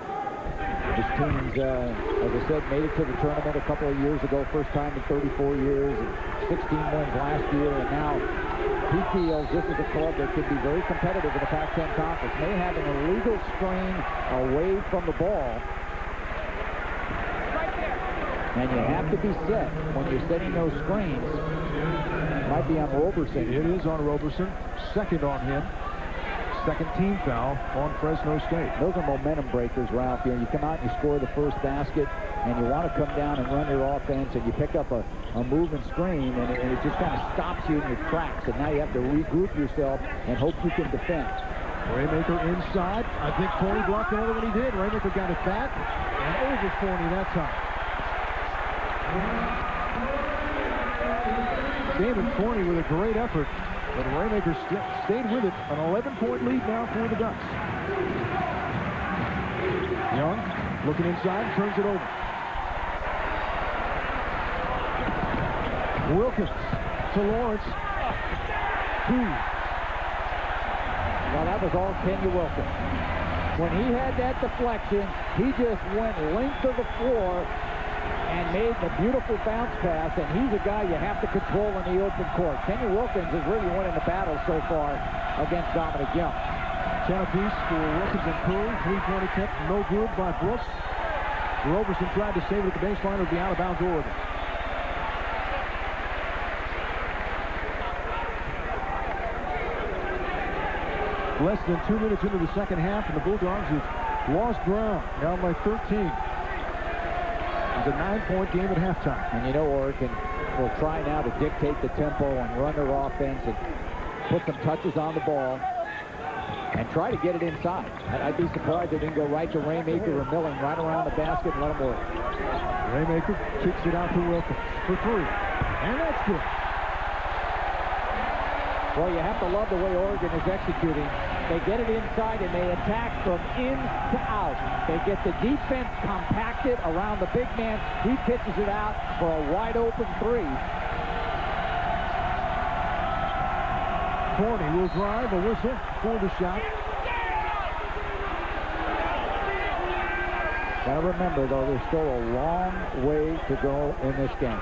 His teams, as I said, made it to the tournament a couple of years ago, first time in 34 years, and 16 wins last year, and now he feels this is a club that could be very competitive in the Pac-10 Conference. May have an illegal strain away from the ball. And you have to be set when you're setting those screens. Might be on Roberson. It is on Roberson. Second on him. Second team foul on Fresno State. Those are momentum breakers, Ralph. You know, you come out and you score the first basket, and you want to come down and run your offense, and you pick up a moving screen, and it just kind of stops you in your tracks. And now you have to regroup yourself and hope you can defend. Raymaker inside. I think Forney blocked another one. He did. Raymaker got it back and over Forney that time. Damon Forney with a great effort, but Raymaker stayed with it. An 11-point lead now for the Ducks. Young looking inside, turns it over. Wilkins to Lawrence. 2. Well, that was all Kenya Wilkins. When he had that deflection, he just went length of the floor and made the beautiful bounce pass, and he's a guy you have to control in the open court. Kenya Wilkins is really winning the battle so far against Dominic Young. 10 apiece for Wilkins and Curry. 3-point attempt, no good by Brooks. Roberson tried to save it at the baseline of the out-of-bounds Oregon. Less than 2 minutes into the second half, and the Bulldogs have lost ground, down by 13. It's a 9-point game at halftime. And you know Oregon will try now to dictate the tempo and run their offense and put some touches on the ball and try to get it inside. I'd be surprised if they didn't go right to Raymaker or Milling right around the basket and let them work. Raymaker kicks it out to Wilkins for 3. And that's good. Well, you have to love the way Oregon is executing. They get it inside and they attack from in to out. They get the defense compacted around the big man. He pitches it out for a wide open 3. Forney will drive, a whistle for the shot. Gotta remember, though, there's still a long way to go in this game.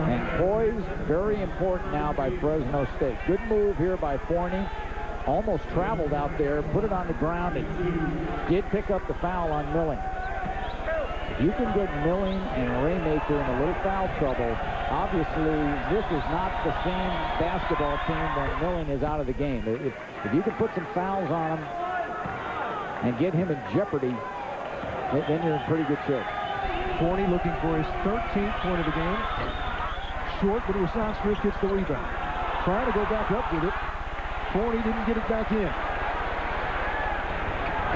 And poise, very important now by Fresno State. Good move here by Forney. Almost traveled out there, put it on the ground, and did pick up the foul on Milling. If you can get Milling and Raymaker in a little foul trouble, obviously this is not the same basketball team when Milling is out of the game. If you can put some fouls on him and get him in jeopardy, then you're in pretty good shape. Forney looking for his 13th point of the game. Short, but Rasan Smith gets the rebound. Trying to go back up with it. Forney didn't get it back in.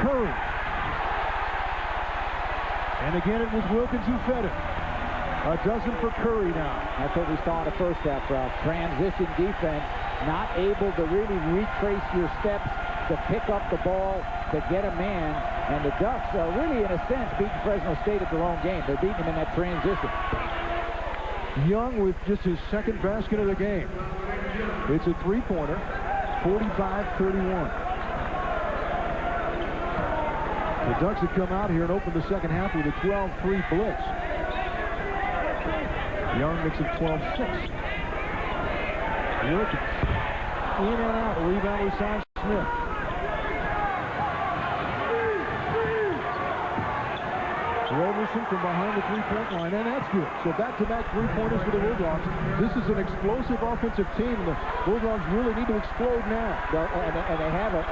Curry. And again, it was Wilkins who fed it. A dozen for Curry now. That's what we saw in the first half, Ralph. Transition defense, not able to really retrace your steps to pick up the ball, to get a man. And the Ducks are really, in a sense, beating Fresno State at their own game. They're beating them in that transition. Young with just his second basket of the game. It's a 3-pointer, 45-31. The Ducks have come out here and opened the second half with a 12-3 blitz. Young makes it 12-6. Wilkins in and out. Rebound with Rasan Smith. Roberson from behind the 3-point line, and that's good. So back-to-back 3-pointers for the Bulldogs. This is an explosive offensive team, and the Bulldogs really need to explode now. And they have an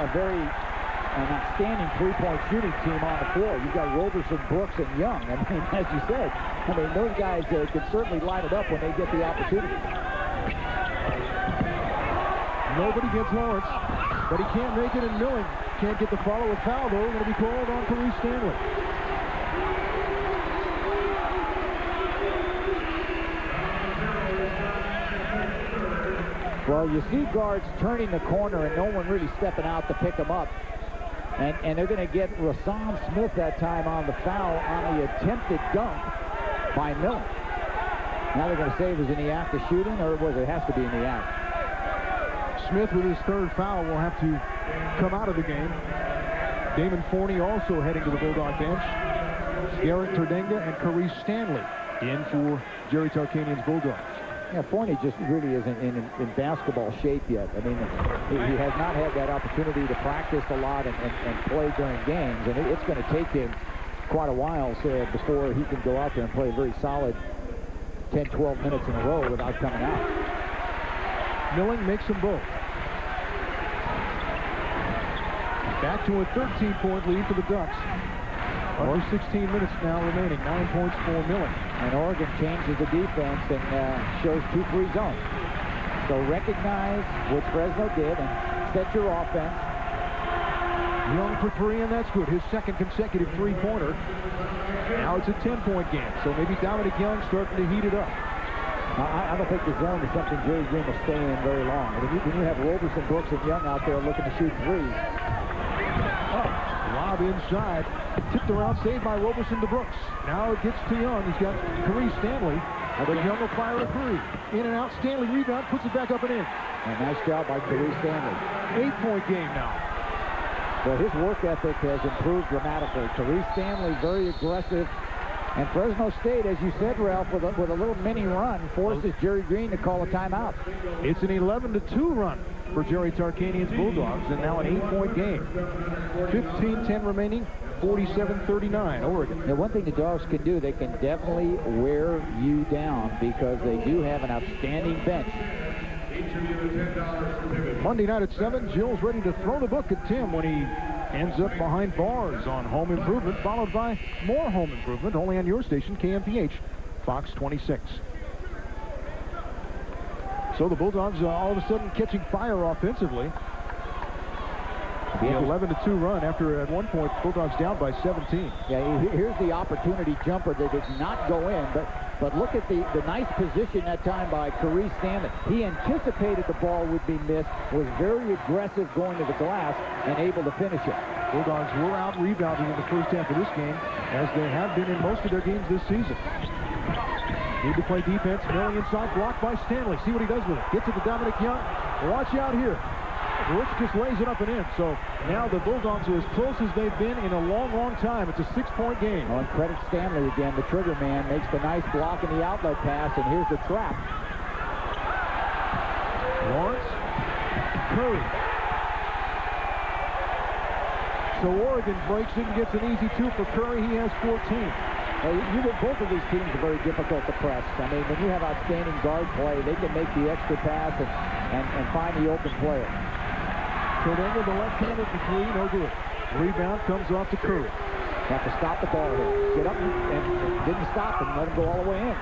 outstanding 3-point shooting team on the floor. You've got Roberson, Brooks, and Young. I mean, as you said, those guys can certainly light it up when they get the opportunity. Nobody gets Lawrence, but he can't make it, and Milling can't get the follow. A foul, though, going to be called on Paris Stanley. Well, you see guards turning the corner and no one really stepping out to pick them up. And they're going to get Rasan Smith that time on the foul on the attempted dunk by Milling. Now they're going to say it was in the act of shooting, or was it has to be in the act? Smith with his third foul will have to come out of the game. Damon Forney also heading to the Bulldog bench. Garrett Terdenga and Carice Stanley in for Jerry Tarkanian's Bulldogs. Yeah, Forney just really isn't in basketball shape yet. I mean, he has not had that opportunity to practice a lot and play during games, and it's going to take him quite a while before he can go out there and play a very solid 10, 12 minutes in a row without coming out. Milling makes them both. Back to a 13-point lead for the Ducks. Under 16 minutes now remaining. 9 points for Milling. And Oregon changes the defense and shows 2 free zones. So recognize what Fresno did and set your offense. Young for 3, and that's good. His second consecutive 3-pointer. Now it's a 10-point game. So maybe Dominic Young starting to heat it up. I don't think the zone is something Jerry Green will stay in very long. When you have Roberson, Brooks, and Young out there looking to shoot threes. Lob inside. Tipped around, saved by Roberson to Brooks. Now it gets to Young. He's got Carice Stanley. But Young will fire a 3. In and out. Stanley rebound, puts it back up and in. A nice job by Carice Stanley. 8-point game now. Well, his work ethic has improved dramatically. Carice Stanley, very aggressive. And Fresno State, as you said, Ralph, with a little mini run, forces Jerry Green to call a timeout. It's an 11-2 run for Jerry Tarkanian's Bulldogs, and now an 8-point game. 15-10 remaining, 47-39, Oregon. Now, one thing the Dogs can do, they can definitely wear you down because they do have an outstanding bench. Monday night at 7, Jill's ready to throw the book at Tim when he ends up behind bars on Home Improvement, followed by more Home Improvement, only on your station, KMPH, Fox 26. So the Bulldogs all of a sudden catching fire offensively. The 11-2 run after at one point Bulldogs down by 17. Yeah, here's the opportunity jumper that did not go in, but look at the nice position that time by Carice Stanley. He anticipated the ball would be missed, was very aggressive going to the glass, and able to finish it. Bulldogs were out rebounding in the first half of this game, as they have been in most of their games this season. Need to play defense. Milling inside, blocked by Stanley. See what he does with it. Gets it to Dominic Young. Watch out here. Brooks just lays it up and in. So now the Bulldogs are as close as they've been in a long, long time. It's a 6-point game. Oh, and credit Stanley again. The trigger man makes the nice block in the outlet pass, and here's the trap. Lawrence. Curry. So Oregon breaks in and gets an easy 2 for Curry. He has 14. Both of these teams are very difficult to press. I mean, when you have outstanding guard play, they can make the extra pass and find the open player. Terdenga, the left-hander for 3, no good. Rebound comes off to Curry. Have to stop the ball here. Get up and didn't stop him. Let him go all the way in.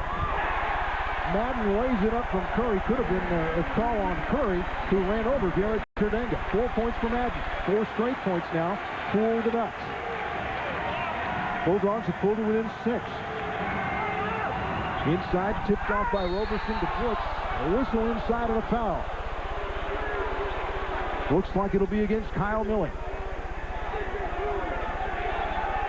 Madden lays it up from Curry. Could have been a call on Curry, who ran over Garrett Terdenga. 4 points for Madden. 4 straight points now for the Ducks. Bulldogs have pulled it within 6. Inside, tipped off by Roberson to Brooks. A whistle inside and a foul. Looks like it'll be against Kyle Milling.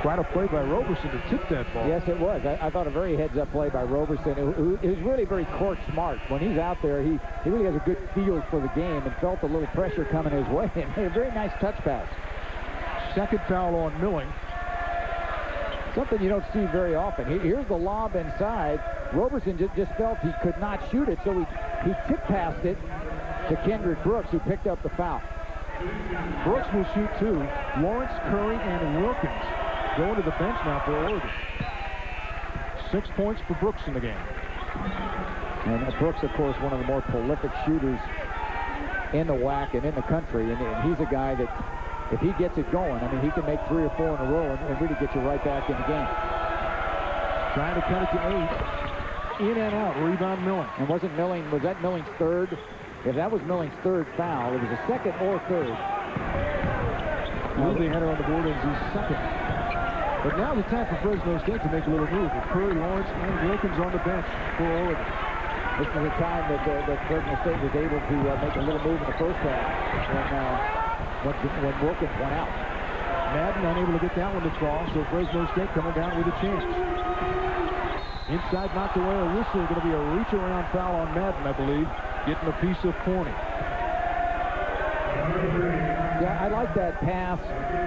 Quite a play by Roberson to tip that ball. Yes, it was. I thought a very heads-up play by Roberson, who is really very court smart. When he's out there, he really has a good feel for the game and felt a little pressure coming his way and made a very nice touch pass. Second foul on Milling. Something you don't see very often. Here's the lob inside. Roberson just felt he could not shoot it, so he tip-passed it to Kendrick Brooks, who picked up the foul. Brooks will shoot 2. Lawrence, Curry, and Wilkins going to the bench now for Oregon. 6 points for Brooks in the game. And Brooks, of course, one of the more prolific shooters in the WAC and in the country. And he's a guy that, if he gets it going, I mean, he can make 3 or 4 in a row and really get you right back in the game. Trying to cut it to 8. In and out. Rebound Milling. And was that Milling's third? If that was Milling's third foul, it was a second or third. Well, they had it on the board as his second. But now the time for Fresno State to make a little move with Curry, Lawrence, and Wilkins on the bench for Oregon. This was a time that Fresno State was able to make a little move in the first half when Wilkins went out. Madden unable to get that one to fall, so Fresno State coming down with a chance. Inside, knocked away a whistle. Going to be a reach-around foul on Madden, I believe. Getting a piece of Forney. Yeah, I like that pass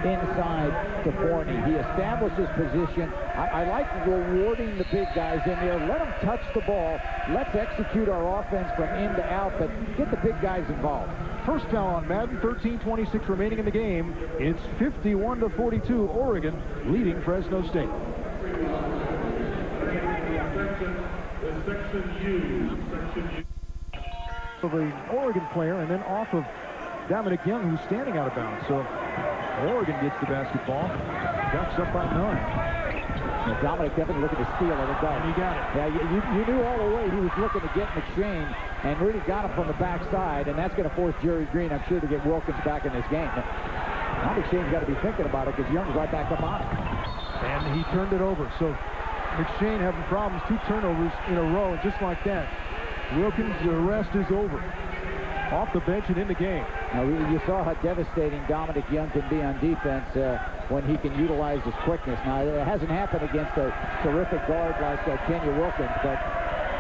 inside to Forney. He establishes position. I like rewarding the big guys in there. Let them touch the ball. Let's execute our offense from in to out, but get the big guys involved. First foul on Madden, 13:26 remaining in the game. It's 51-42, Oregon leading Fresno State. Of an Oregon player, and then off of Dominic Young, who's standing out of bounds. So Oregon gets the basketball. Ducks up by 9. Now Dominic definitely looking to steal it. And he got it. Yeah, you knew all the way he was looking to get McShane, and really got him from the backside, and that's going to force Jerry Green, I'm sure, to get Wilkins back in this game. Now McShane's got to be thinking about it because Young's right back up on it. And he turned it over. So McShane having problems, 2 turnovers in a row, and just like that, Wilkins, the rest is over. Off the bench and in the game. Now, you saw how devastating Dominic Young can be on defense when he can utilize his quickness. Now, it hasn't happened against a terrific guard like Kenya Wilkins, but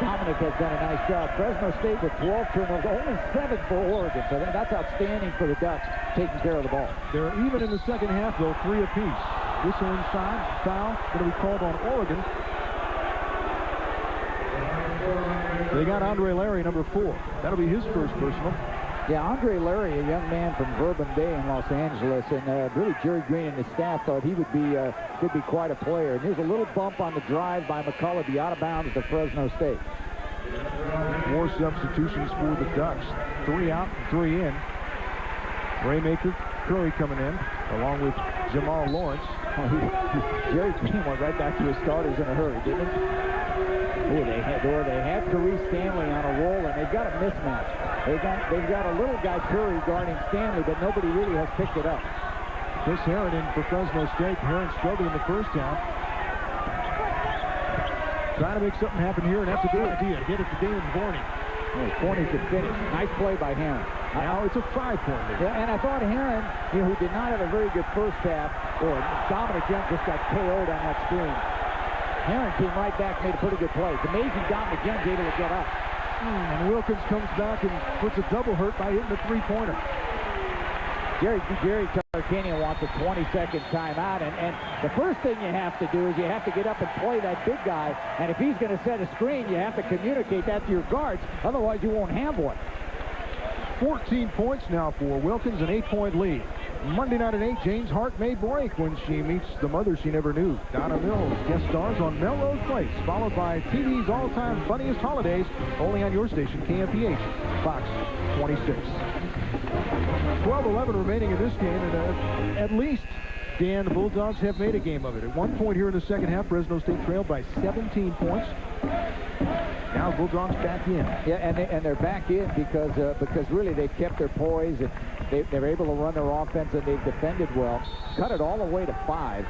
Dominic has done a nice job. Fresno State with 12 turnovers, only 7 for Oregon, so that's outstanding for the Ducks, taking care of the ball. They're even in the second half, though, 3 apiece. Whistle inside, foul, going to be called on Oregon. They got Andre Larry, number 4. That'll be his first personal. Yeah, Andre Larry, a young man from Bourbon Bay in Los Angeles, and really Jerry Green and his staff thought he would be could be quite a player. And here's a little bump on the drive by McCullough, be out of bounds to Fresno State. More substitutions for the Ducks. 3 out, 3 in. Raymaker, Curry coming in, along with Jamal Lawrence. Jerry Green went right back to his starters in a hurry, didn't he? They had Curry Stanley on a roll, and they've got a mismatch. They've got a little guy Curry guarding Stanley, but nobody really has picked it up. Chris Herron in for Fresno State. Herron struggled in the first half. Trying to make something happen here, and that's a good idea. Get it to Damon Forney. Forney could finish. Nice play by Herron. Now it's a 5-point lead. Yeah, and I thought Herron, who did not have a very good first half, or Dominic Young just got KO'd on that screen. Herron came right back, made a pretty good play. It's amazing Dominic Young's able to get up. And Wilkins comes back and puts a double hurt by hitting the 3-pointer. Jerry Tarkanian wants a 20-second timeout, and the first thing you have to do is you have to get up and play that big guy, and if he's going to set a screen, you have to communicate that to your guards, otherwise you won't have one. 14 points now for Wilkins, an 8-point lead. Monday night at 8, Jane's heart may break when she meets the mother she never knew. Donna Mills guest stars on Melrose Place, followed by TV's all-time funniest holidays, only on your station, KMPH, Fox 26. 12-11 remaining in this game, and at least, Dan, the Bulldogs have made a game of it. At one point here in the second half, Fresno State trailed by 17 points. Now Bulldogs back in. Yeah, and they're back in because really they've kept their poise, and they're able to run their offense, and they've defended well. Cut it all the way to 5.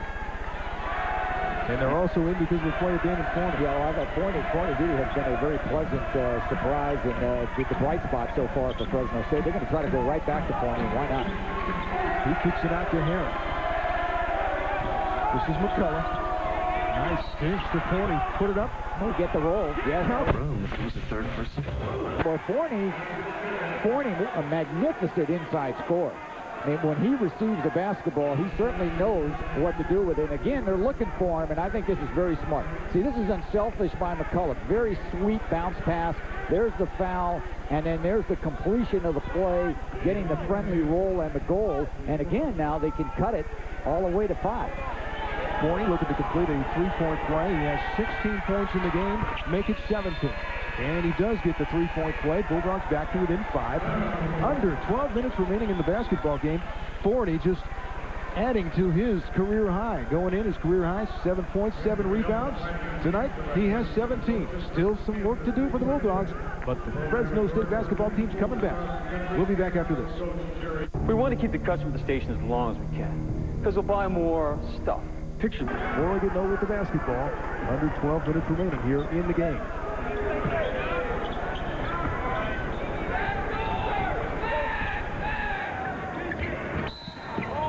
And they're also in because we play at Damon Forney. Yeah, well, I thought Forney really has been a very pleasant surprise and the bright spot so far for Fresno State. They're going to try to go right back to Forney. Why not? He kicks it out to Herron. This is McCullough. Nice pinch to Forney. Put it up. He'll get the roll. Yeah. Who's the third person? Well, Forney, a magnificent inside scorer. I mean, when he receives the basketball, he certainly knows what to do with it. And again, they're looking for him, and I think this is very smart. See, this is unselfish by McCullough. Very sweet bounce pass. There's the foul, and then there's the completion of the play, getting the friendly roll and the goal. And again, now they can cut it all the way to 5. Forney looking to complete a 3-point play. He has 16 points in the game, make it 17. And he does get the 3-point play. Bulldogs back to within 5. Under 12 minutes remaining in the basketball game. Forney just adding to his career high. Going in his career high, 7 points, 7 rebounds. Tonight, he has 17. Still some work to do for the Bulldogs, but the Fresno State basketball team's coming back. We'll be back after this. We want to keep the customer at the station as long as we can, because we'll buy more stuff. Picture Oregon, though, with the basketball. Under 12 minutes remaining here in the game.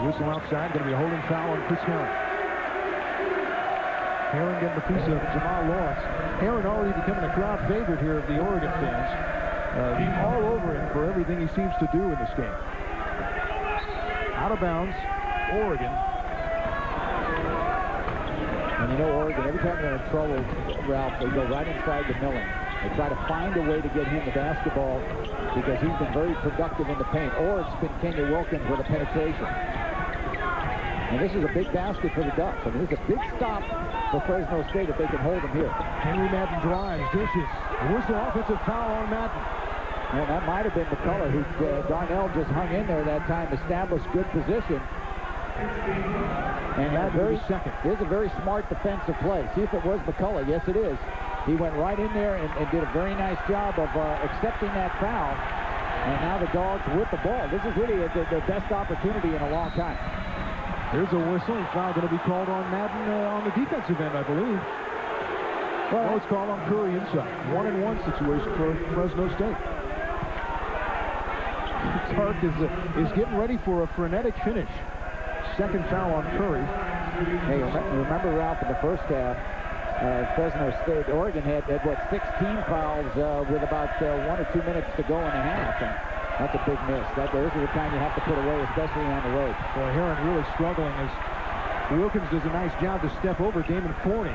Whistle outside, going to be a holding foul on Chris Herron. Herron getting the piece of Jamal Lawrence. Herron already becoming a crowd favorite here of the Oregon fans. All over him for everything he seems to do in this game. Out of bounds, Oregon. And you know, Oregon, every time they're in trouble, Ralph, they go right inside the Milling. They try to find a way to get him the basketball because he's been very productive in the paint. Or it's been Kenya Wilkins with a penetration. And this is a big basket for the Ducks. I mean, this is a big stop for Fresno State if they can hold him here. Henry Madden drives, dishes. Whistle, offensive foul on Madden. And that might have been McCullough, who Darnell just hung in there that time, established good position. And a very second. It is a very smart defensive play. See if it was McCullough. Yes, it is. He went right in there and did a very nice job of accepting that foul. And now the Dogs with the ball. This is really their best opportunity in a long time. Here's a whistle. Foul going to be called on Madden on the defensive end, I believe. Well, it's called on Curry inside. 1-and-1 situation for Fresno State. Tark is getting ready for a frenetic finish. Second foul on Curry. Hey, remember, Ralph, in the first half, Fresno State, Oregon had what, 16 fouls with about 1 or 2 minutes to go in the half. And that's a big miss. This is the time you have to put away, especially on the road. Boy, Heron really struggling as Wilkins does a nice job to step over Damon Forney.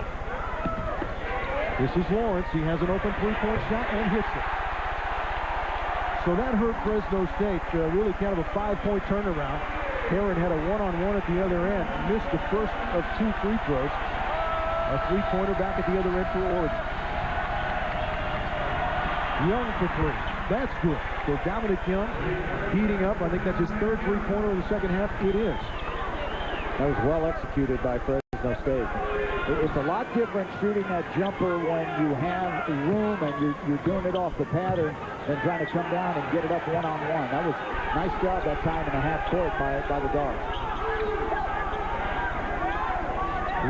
This is Lawrence. He has an open three-point shot and hits it. So that hurt Fresno State. Really kind of a 5-point turnaround. Heron had a one-on-one at the other end. Missed the first of 2 free throws. A three-pointer back at the other end for Oregon. Young for 3. That's good. So Dominic Young heating up. I think that's his 3rd three-pointer in the second half. It is. That was well executed by Fresno State. It's a lot different shooting that jumper when you have room and you're doing it off the pattern than trying to come down and get it up one-on-one. That was a nice job that time in the half court by the Dogs.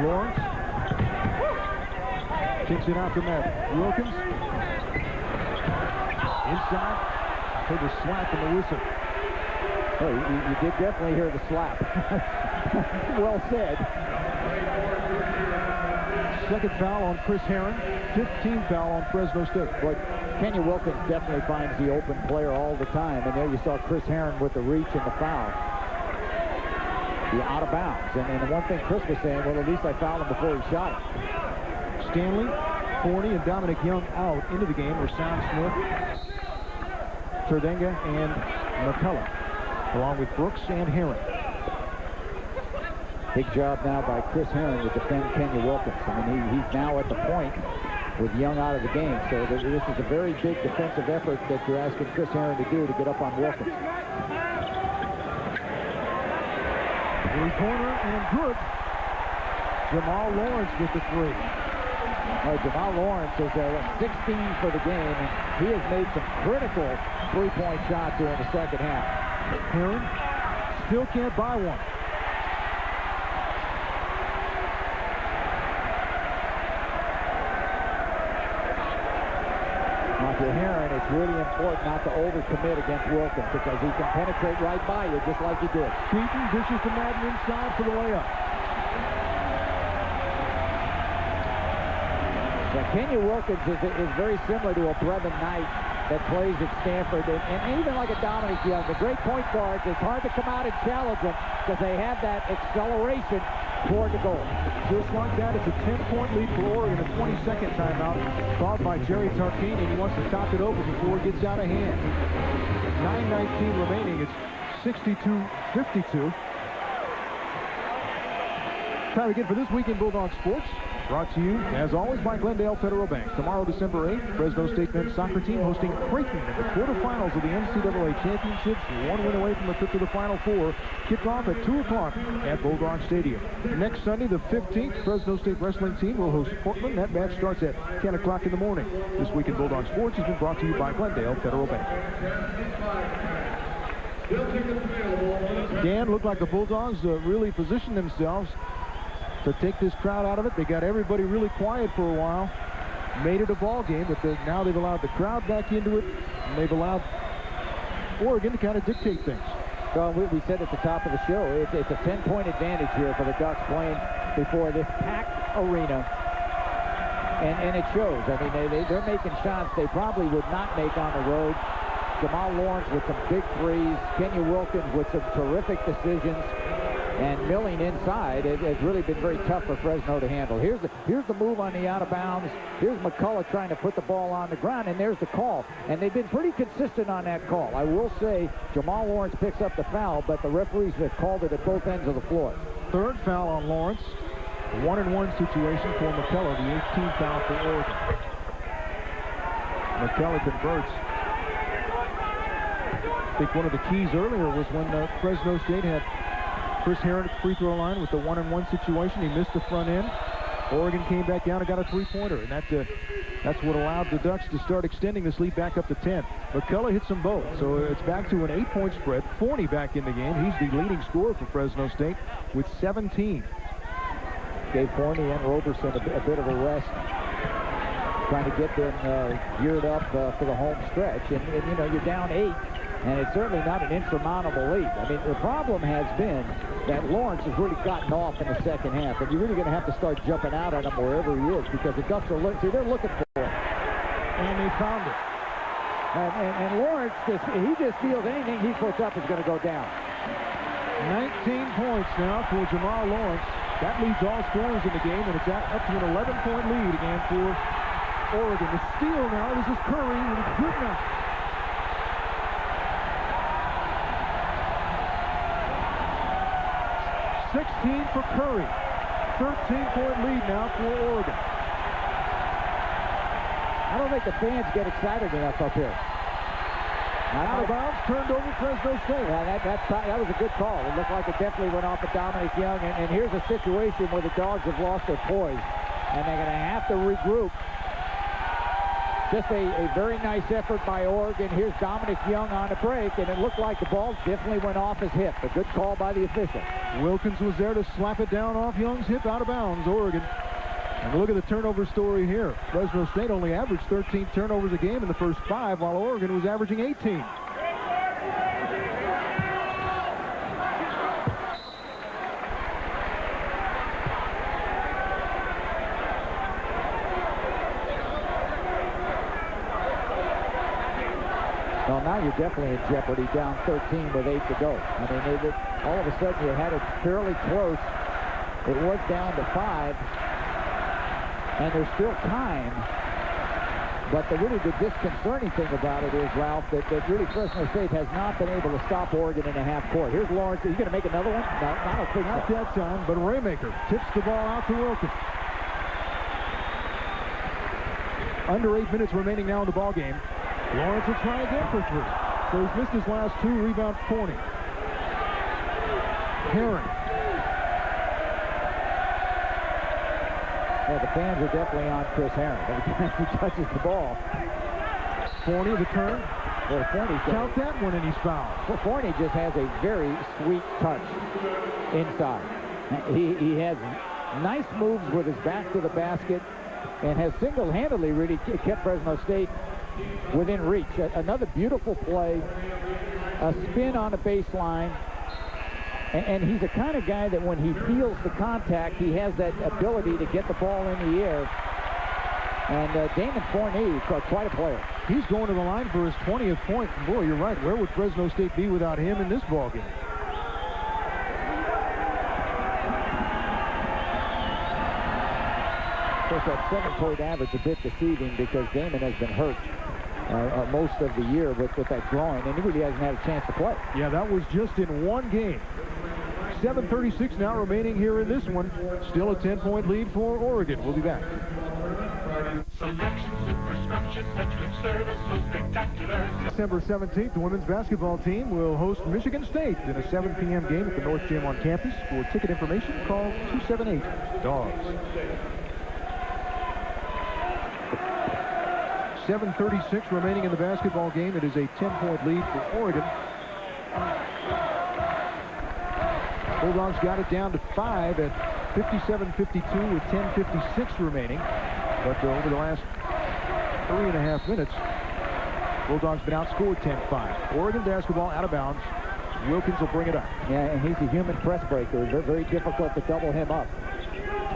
Lawrence kicks it out to Madden. Wilkins inside. Heard the slap and the whistle. Oh, you did definitely hear the slap. Well said. Second foul on Chris Heron. 15th foul on Fresno State. But Kenya Wilkins definitely finds the open player all the time. And there you saw Chris Heron with the reach and the foul. You're out of bounds. And the one thing Chris was saying, well, at least I fouled him before he shot it. Stanley, Forney, and Dominic Young out into the game. Rasan Smith, Terdenga, and McCullough, along with Brooks and Heron. Big job now by Chris Heron to defend Kenya Wilkins. I mean, he's now at the point with Young out of the game. So this is a very big defensive effort that you're asking Chris Heron to do to get up on Wilkins. Three-pointer and good. Jamal Lawrence with the 3. Jamal Lawrence is 16 for the game, and he has made some critical three-point shots during the second half. Heron still can't buy one. For Heron, it's really important not to overcommit against Wilkins because he can penetrate right by you just like he did. Keaton dishes to Madden inside for the layup. Now, Kenya Wilkins is very similar to a Brevin Knight that plays at Stanford, and even like a Dominic Young, the great point guards, it's hard to come out and challenge them because they have that acceleration toward the goal. Just like that, it's a 10-point lead for Oregon, a 22nd timeout, called by Jerry Tarkanian. He wants to top it over before it gets out of hand. 9:19 remaining. It's 62-52. Time again for this week in Bulldog Sports. Brought to you, as always, by Glendale Federal Bank. Tomorrow, December 8th, Fresno State men's soccer team hosting Creighton in the quarterfinals of the NCAA Championships. 1 win away from a trip to the Final Four. Kickoff at 2 o'clock at Bulldog Stadium. Next Sunday, the 15th, Fresno State wrestling team will host Portland. That match starts at 10 o'clock in the morning. This week in Bulldog Sports has been brought to you by Glendale Federal Bank. Dan, looked like the Bulldogs really positioned themselves to take this crowd out of it. They got everybody really quiet for a while. Made it a ball game, but now they've allowed the crowd back into it, and they've allowed Oregon to kind of dictate things. Well, we said at the top of the show, it's a 10-point advantage here for the Ducks playing before this packed arena. And it shows. I mean, they're making shots they probably would not make on the road. Jamal Lawrence with some big threes. Kenya Wilkins with some terrific decisions. And milling inside, it has really been very tough for Fresno to handle. Here's the move on the out of bounds. Here's McCullough trying to put the ball on the ground, and there's the call. And they've been pretty consistent on that call. I will say Jamal Lawrence picks up the foul, but the referees have called it at both ends of the floor. Third foul on Lawrence. 1-and-1 situation for McCullough, the 18th foul for Oregon. McCullough converts. I think one of the keys earlier was when Fresno State had Chris Herron at the free throw line with the 1-on-1 situation. He missed the front end. Oregon came back down and got a three-pointer, and that's what allowed the Ducks to start extending this lead back up to 10. McCullough hits them both, so it's back to an 8-point spread. Forney back in the game. He's the leading scorer for Fresno State with 17. Gave Forney and Roberson a bit of a rest, trying to get them geared up for the home stretch. And you know, you're down 8. And it's certainly not an insurmountable lead. I mean, the problem has been that Lawrence has really gotten off in the second half, and you're really going to have to start jumping out at him wherever he is, because the Ducks are they're looking for him. And they found it. And Lawrence, he just feels anything he puts up is going to go down. 19 points now for Jamal Lawrence. That leads all scorers in the game, and it's up to an 11-point lead again for Oregon. The steal now, this is Curry, and it's good enough. 16 for Curry. 13-point lead now for Oregon. I don't think the fans get excited enough up here. Out of bounds, turned over Fresno State. Yeah, that was a good call. It looked like it definitely went off of Dominic Young. And here's a situation where the Dogs have lost their poise, and they're going to have to regroup. Just a very nice effort by Oregon. Here's Dominic Young on a break, and it looked like the ball definitely went off his hip. A good call by the official. Wilkins was there to slap it down off Young's hip, out of bounds, Oregon. And look at the turnover story here. Fresno State only averaged 13 turnovers a game in the first 5, while Oregon was averaging 18. Well, now you're definitely in jeopardy, down 13 with 8 to go. I mean, all of a sudden you had it fairly close. It was down to 5, and there's still time. But the disconcerting thing about it is, Ralph, that really Fresno State has not been able to stop Oregon in a half court. Here's Lawrence. He's going to make another one? No, I don't think not that time, but Raymaker tips the ball out to Wilkins. Under 8 minutes remaining now in the ball game. Lawrence will try again for 3. So he's missed his last 2. Rebound Forney. Herron. Yeah, the fans are definitely on Chris Herron every time he touches the ball. Forney, the turn. Well, count that one, and he's fouled. Well, Forney just has a very sweet touch inside. He has nice moves with his back to the basket and has single-handedly really kept Fresno State within reach. Another beautiful play, a spin on the baseline, and he's the kind of guy that when he feels the contact, he has that ability to get the ball in the air. And Damon Forney, quite a player. He's going to the line for his 20th point. Boy, you're right. Where would Fresno State be without him in this ballgame? Of course, that 7-point average a bit deceiving because Damon has been hurt most of the year with that groin, and he really hasn't had a chance to play. Yeah, that was just in one game. 7:36 now remaining here in this one. Still a 10-point lead for Oregon. We'll be back. December 17th, the women's basketball team will host Michigan State in a 7 p.m. game at the North Gym on campus. For ticket information, call 278-DOGS. 7:36 remaining in the basketball game. It is a 10-point lead for Oregon. Bulldogs got it down to 5 at 57-52 with 10:56 remaining. But over the last 3.5 minutes, Bulldogs been outscored 10-5. Oregon basketball out of bounds. Wilkins will bring it up. Yeah, and he's a human press breaker. It's very difficult to double him up.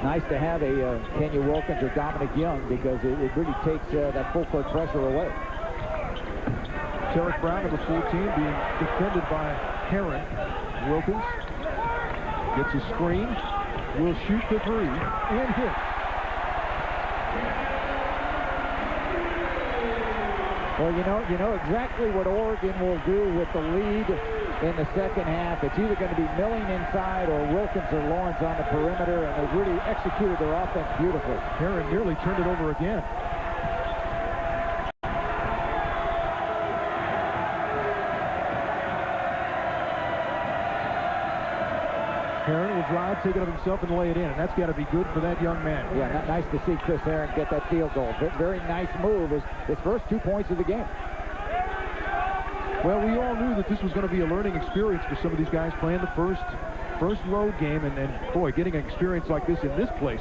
Nice to have a Kenya Wilkins or Dominic Young because it really takes that full court pressure away. Tarek Brown, number 14, being defended by Heron. Wilkins gets a screen, will shoot the three, and hit. Well, you know exactly what Oregon will do with the lead in the second half. It's either going to be Milling inside or Wilkins or Lawrence on the perimeter, and they've really executed their offense beautifully. Heron nearly turned it over again. Heron will drive, take it up himself, and lay it in, and that's got to be good for that young man. Yeah, nice to see Chris Heron get that field goal. Very nice move. His first 2 points of the game. Well, we all knew that this was going to be a learning experience for some of these guys playing the first road game, and boy, getting an experience like this in this place,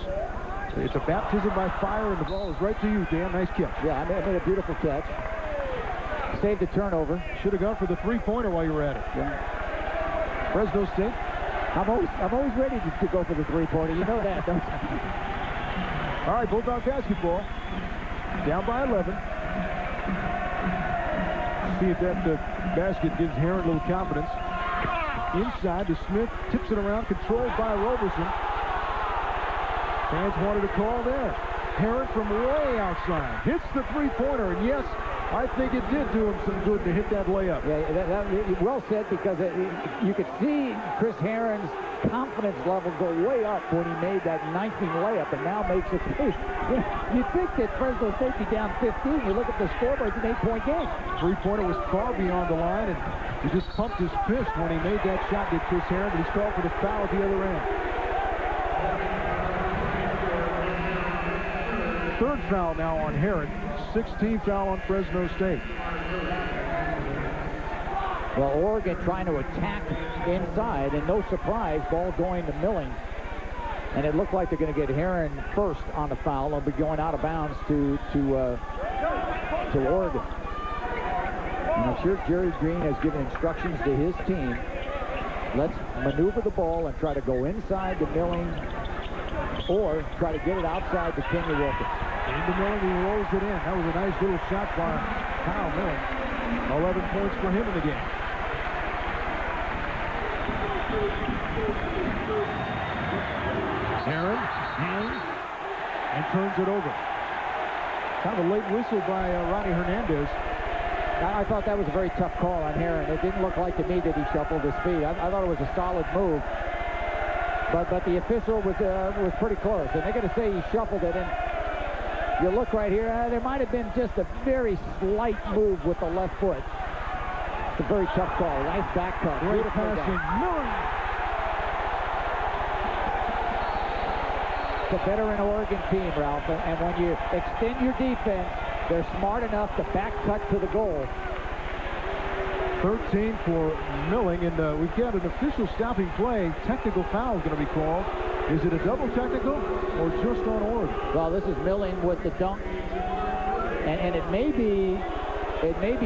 it's a baptism by fire, and the ball is right to you, Dan. Nice catch. Yeah, I made a beautiful catch. Saved the turnover. Should have gone for the three-pointer while you were at it. Yeah. Fresno State. I'm always ready to go for the three-pointer. You know that, don't you? All right, Bulldog basketball. Down by 11. See if that basket gives Heron a little confidence. Inside to Smith. Tips it around. Controlled by Roberson. Fans wanted a call there. Heron from way outside. Hits the three-pointer. And yes, I think it did do him some good to hit that layup. Yeah, that well said, because you could see Chris Heron's confidence level go way up when he made that knifing layup, and now makes it. You'd think that Fresno State be down 15. You look at the scoreboard, it's an 8-point game. Three-pointer was far beyond the line, and he just pumped his fist when he made that shot, did Chris Heron, but he's called for the foul at the other end. Third foul now on Heron. 16th foul on Fresno State. Well, Oregon trying to attack inside, and no surprise, ball going to Milling. And it looked like they're going to get Heron first on the foul. They'll be going out of bounds to Oregon. And I'm sure Jerry Green has given instructions to his team. Let's maneuver the ball and try to go inside to Milling, or try to get it outside to Kenny Wilkins. Into Milling, he rolls it in. That was a nice little shot by Kyle Milling. 11 points for him in the game. Heron hangs and turns it over. Kind of a late whistle by Ronnie Hernandez. I thought that was a very tough call on Heron. It didn't look like to me that he shuffled his feet. I thought it was a solid move. But the official was pretty close. And they're going to say he shuffled it. And you look right here, there might have been just a very slight move with the left foot. It's a very tough call. Nice back cut. Great passing. Milling. It's a veteran Oregon team, Ralph. And when you extend your defense, they're smart enough to back cut to the goal. 13 for Milling, and we've got an official stopping play. Technical foul is going to be called. Is it a double technical or just on Oregon? Well, this is Milling with the dunk, and it may be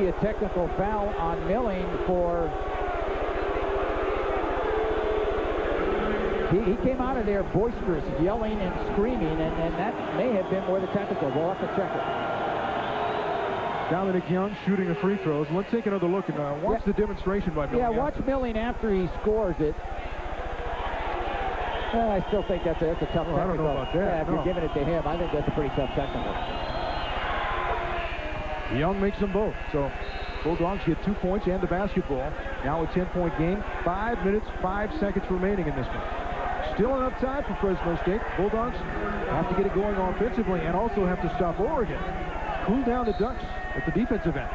a technical foul on Milling for. He came out of there boisterous, yelling and screaming, and that may have been where the technical. We'll have to check it. Dominic Young shooting the free throws. Let's take another look and watch the demonstration by Milling. Yeah, watch Milling after he scores it. I still think that's a tough technical. I don't know about that. Yeah, if you're giving it to him, I think that's a pretty tough technical. Young makes them both. So Bulldogs get 2 points and the basketball. Now a 10-point game. 5 minutes, 5 seconds remaining in this one. Still enough time for Fresno State. Bulldogs have to get it going offensively and also have to stop Oregon. Cool down the Ducks at the defensive end.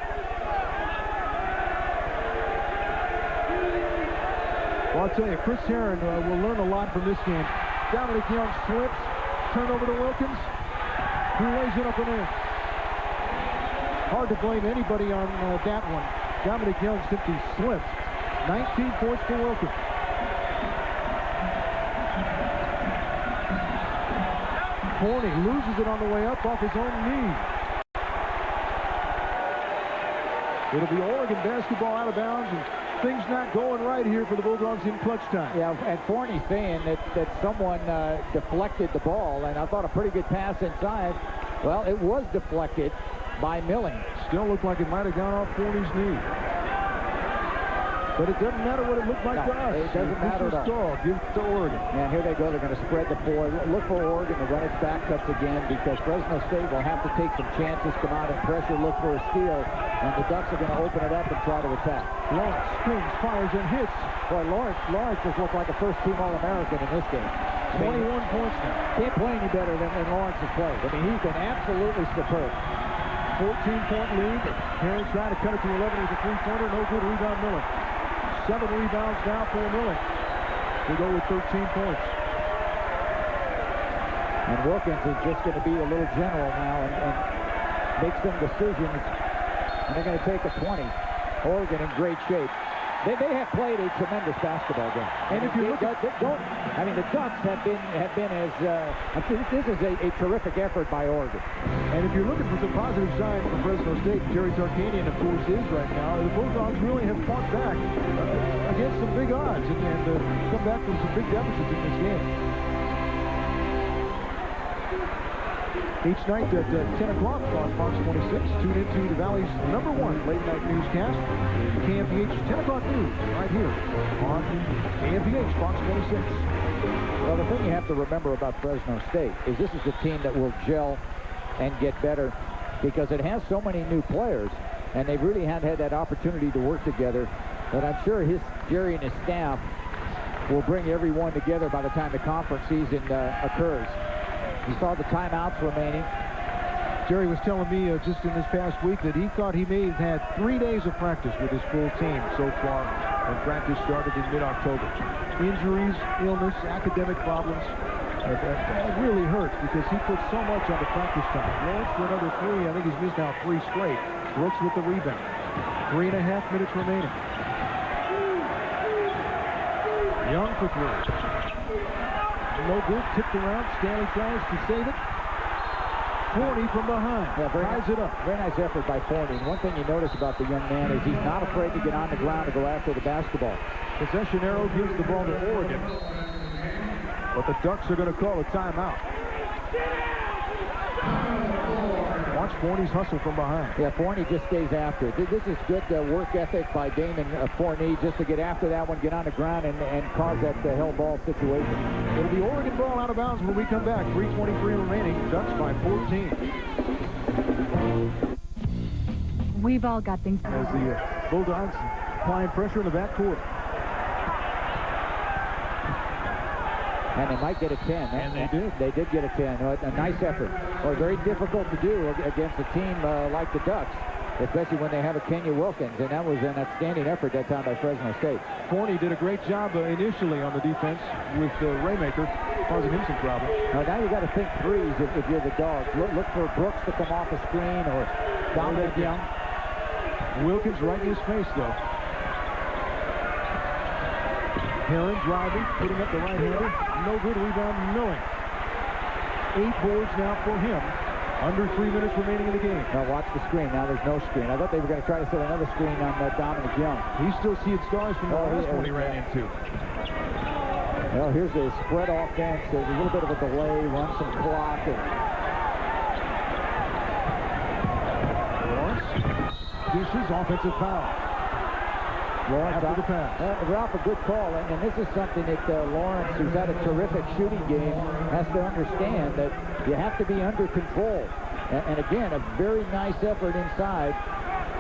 Well, I'll tell you, Chris Heron will learn a lot from this game. Dominic Young slips, turnover to Wilkins, who lays it up and in. Hard to blame anybody on that one. Dominic Young simply slipped. 19 points for Wilkins. Forney loses it on the way up off his own knee. It'll be Oregon basketball out of bounds, and things not going right here for the Bulldogs in clutch time. Yeah, and Forney saying that someone deflected the ball, and I thought a pretty good pass inside. Well, it was deflected, by Milling. Still looked like it might have gone off Forney's knee. But it doesn't matter what it looked like to us. It doesn't matter at all. Give it to Oregon. And here they go. They're going to spread the floor. Look for Oregon to run its backups again because Fresno State will have to take some chances, come out and pressure, look for a steal. And the Ducks are going to open it up and try to attack. Lawrence swings, fires, and hits. Boy, Lawrence just looked like a first-team All-American in this game. 21 points now. Can't play any better than Lawrence has played. I mean, he's been absolutely superb. 14-point lead. Herring trying to cut it to 11 with a three-pointer. No good. Rebound Miller. 7 rebounds now for Miller. We go with 13 points. And Wilkins is just going to be a little general now and make some decisions. And they're going to take a 20. Oregon in great shape. They have played a tremendous basketball game. And if you look at... I mean, the Ducks have been as... this is a terrific effort by Oregon. And if you're looking for some positive signs from Fresno State, Jerry Tarkanian, of course, is right now. The Bulldogs really have fought back against some big odds and come back from some big deficits in this game. Each night at 10 o'clock on Fox 26, tune into the Valley's #1 late-night newscast, KMPH 10 o'clock news, right here on KMPH Fox 26. Well, the thing you have to remember about Fresno State is this is a team that will gel and get better because it has so many new players, and they really haven't had that opportunity to work together. But I'm sure Jerry and his staff will bring everyone together by the time the conference season occurs. You saw the timeouts remaining. Jerry was telling me just in this past week that he thought he may have had 3 days of practice with his full team so far when practice started in mid-October. Injuries, illness, academic problems. That really hurts because he put so much on the practice time. Lawrence for another 3. I think he's missed now 3 straight. Brooks with the rebound. 3.5 minutes remaining. Young for 3. No good. Tipped around. Stanley tries to save it. Forney from behind. Yeah, ties it up. Very nice effort by Forney. And one thing you notice about the young man is he's not afraid to get on the ground to go after the basketball. Possession arrow gives the ball to Oregon. But the Ducks are going to call a timeout. Watch Forney's hustle from behind. Yeah, Forney just stays after it. This is good work ethic by Damon Forney just to get after that one, get on the ground, and cause that hell ball situation. It'll be Oregon ball out of bounds when we come back. 3:23 remaining. Ducks by 14. We've all got things. As the Bulldogs applying pressure in the backcourt. And they might get a 10. And they did. They did get a 10. A nice effort. Well, very difficult to do against a team like the Ducks, especially when they have a Kenya Wilkins. And that was an outstanding effort that time by Fresno State. Forney did a great job initially on the defense with Raymaker, causing him some problems. Now you got to think threes if you're the Dogs. Look for Brooks to come off a screen or Dominic Young. Wilkins right in his face, though. Herring driving, putting up the right-hander. No good. Rebound, Milling. 8 boards now for him. Under 3 minutes remaining in the game. Now watch the screen. Now there's no screen. I thought they were going to try to set another screen on Dominic Young. He's still seeing stars from the last one he ran into. Well, here's a spread offense. There's a little bit of a delay. Run some clock. Lawrence dishes, offensive foul. Lawrence after the pass. Ralph, a good call, and this is something that Lawrence, who's had a terrific shooting game, has to understand that you have to be under control. And again, a very nice effort inside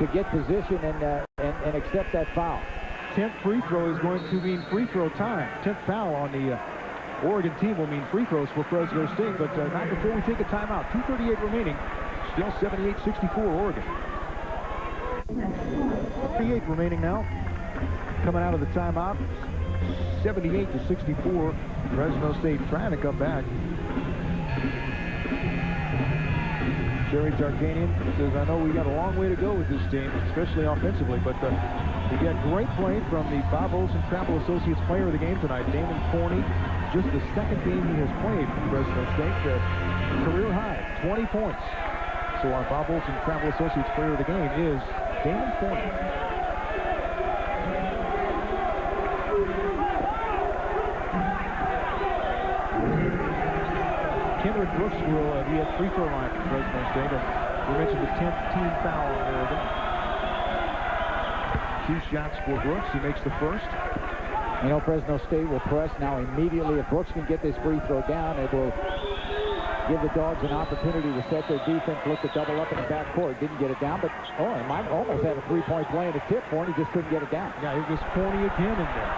to get position and accept that foul. 10th free throw is going to mean free throw time. 10th foul on the Oregon team will mean free throws for Fresno State, but not before we take a timeout. 2:38 remaining. Still 78-64 Oregon. 38 remaining now. Coming out of the timeout, 78-64. Fresno State trying to come back. Jerry Tarkanian says, I know we got a long way to go with this team, especially offensively, but we got great play from the Bob Olson Travel Associates player of the game tonight, Damon Forney. Just the second game he has played for Fresno State. Career high, 20 points. So our Bob Olson Travel Associates player of the game is Damon Forney. Kendrick Brooks will be at free throw line for Fresno State. And We mentioned the 10th team foul on Oregon. 2 shots for Brooks. He makes the first. You know, Fresno State will press now immediately. If Brooks can get this free throw down, it will give the Dogs an opportunity to set their defense, look to double up in the backcourt. Didn't get it down, but he might almost have a 3-point play in a tip for him. He just couldn't get it down. Yeah, it was corny again in there.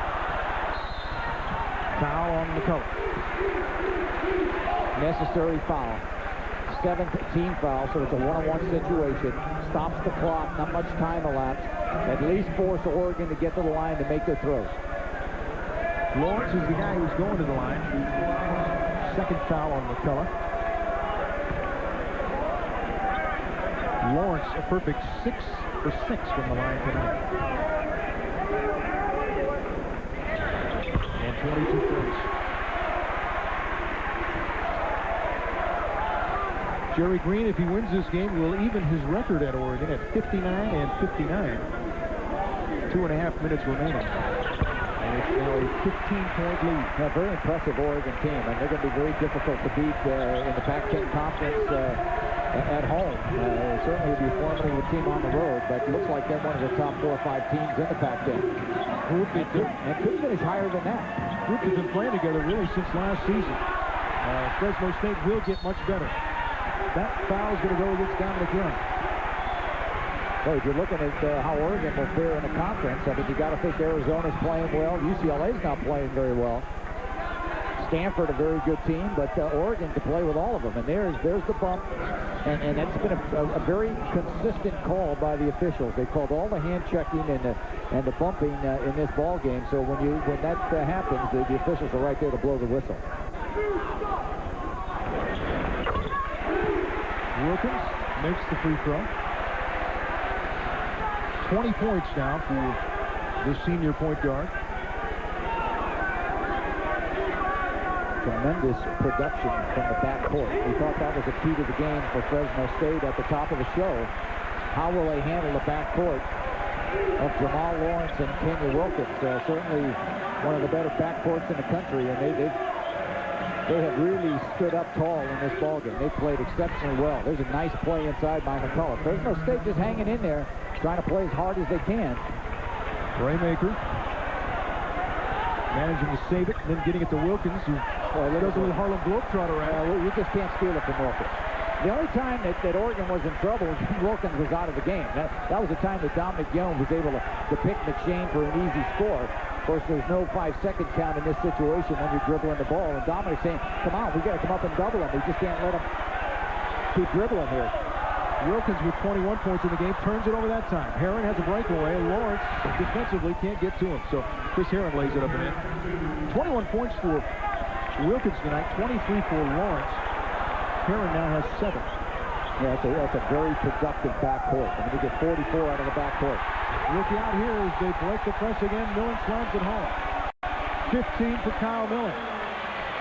Foul on McCullough. Necessary foul. 7th team foul, so it's a one-on-one situation. Stops the clock, not much time elapsed. At least force Oregon to get to the line to make their throws. Lawrence is the guy who's going to the line. 2nd foul on McCullough. Lawrence, a perfect 6 for 6 from the line tonight. And 22 points. Jerry Green, if he wins this game, will even his record at Oregon at 59 and 59. 2.5 minutes remaining. And it's now a 15-point lead. A very impressive Oregon team, and they're going to be very difficult to beat in the Pac-10 conference at home. Certainly will be a formidable team on the road, but it looks like they're one of the top 4 or 5 teams in the Pac-10. And could finish higher than that. Group has been playing together really since last season. Fresno State will get much better. That foul is going to go against Dominic Young. Well, if you're looking at how Oregon will fare in the conference, I mean, you got to think Arizona's playing well. UCLA's not playing very well. Stanford, a very good team, but Oregon to play with all of them. And there's the bump. And that's been a very consistent call by the officials. They called all the hand checking and the bumping in this ball game. So when that happens, the officials are right there to blow the whistle. Wilkins makes the free throw. 20 points now for the senior point guard. Tremendous production from the backcourt. We thought that was a key to the game for Fresno State at the top of the show. How will they handle the backcourt of Jamal Lawrence and Kenya Wilkins? Certainly one of the better backcourts in the country, and they have really stood up tall in this ballgame. They played exceptionally well. There's a nice play inside by McCullough. Fresno State just hanging in there, trying to play as hard as they can. Raymaker managing to save it, and then getting it to Wilkins, who does a little Harlem Globetrotter around. You just can't steal it from Wilkins. The only time that Oregon was in trouble was when Wilkins was out of the game. That was the time that Dominic Young was able to pick McShane for an easy score. Of course, there's no 5-second count in this situation when you're dribbling the ball. And Dominic's saying, come on, we got to come up and double him. We just can't let him keep dribbling here. Wilkins with 21 points in the game, turns it over that time. Herron has a breakaway, and Lawrence defensively can't get to him. So Chris Herron lays it up and in. 21 points for Wilkins tonight, 23 for Lawrence. Herron now has 7. Yeah, that's a very productive backcourt. I mean, they get 44 out of the backcourt. Looking out here as they break the press again. Millen slams it home. 15 for Kyle Millen.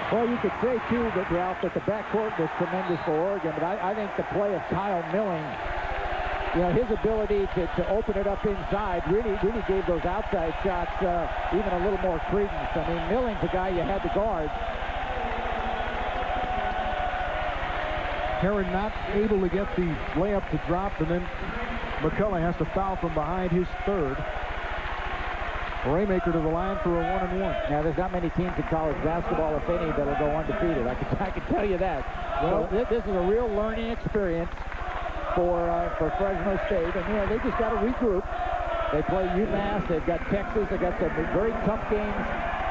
Well, you could say, too, that, Ralph, that the backcourt was tremendous for Oregon, but I think the play of Kyle Millen, you know, his ability to open it up inside really gave those outside shots even a little more credence. I mean, Millen's the guy you had to guard. Herron not able to get the layup to drop, and then McCullough has to foul from behind his 3rd. Raymaker to the line for a 1-and-1. Now, there's not many teams in college basketball, if any, that'll go undefeated. I can tell you that. Well, so this is a real learning experience for Fresno State, and you know they just got to regroup. They play UMass, they've got Texas, they've got some very tough games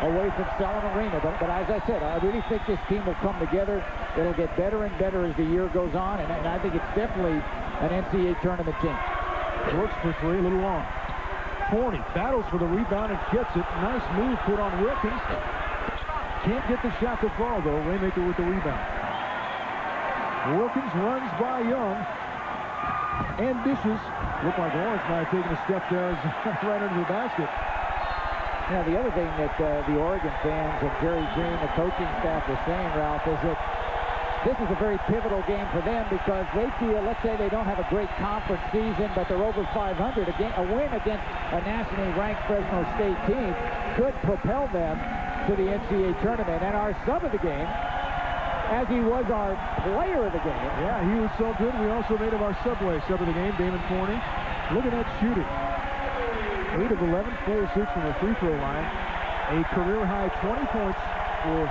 away from Selland Arena. But as I said, I really think this team will come together. It'll get better and better as the year goes on, and I think it's definitely an NCAA tournament team. Brooks for 3, a little long. Forney battles for the rebound and gets it. Nice move put on Wilkins. Can't get the shot to fall, though. Raymaker with the rebound. Wilkins runs by Young and dishes. Looked like Lawrence might have taken a step there right under the basket. Yeah, the other thing that the Oregon fans and Jerry Green, the coaching staff, was saying, Ralph, is that this is a very pivotal game for them because they feel, let's say they don't have a great conference season, but they're over 500. A win against a nationally ranked Fresno State team could propel them to the NCAA tournament. And our sub of the game, as he was our player of the game. Yeah, he was so good. We also made him our Subway sub of the game, Damon Forney. Look at that shooting. 8 of 11, 4 of 6 from the free throw line. A career-high 20 points for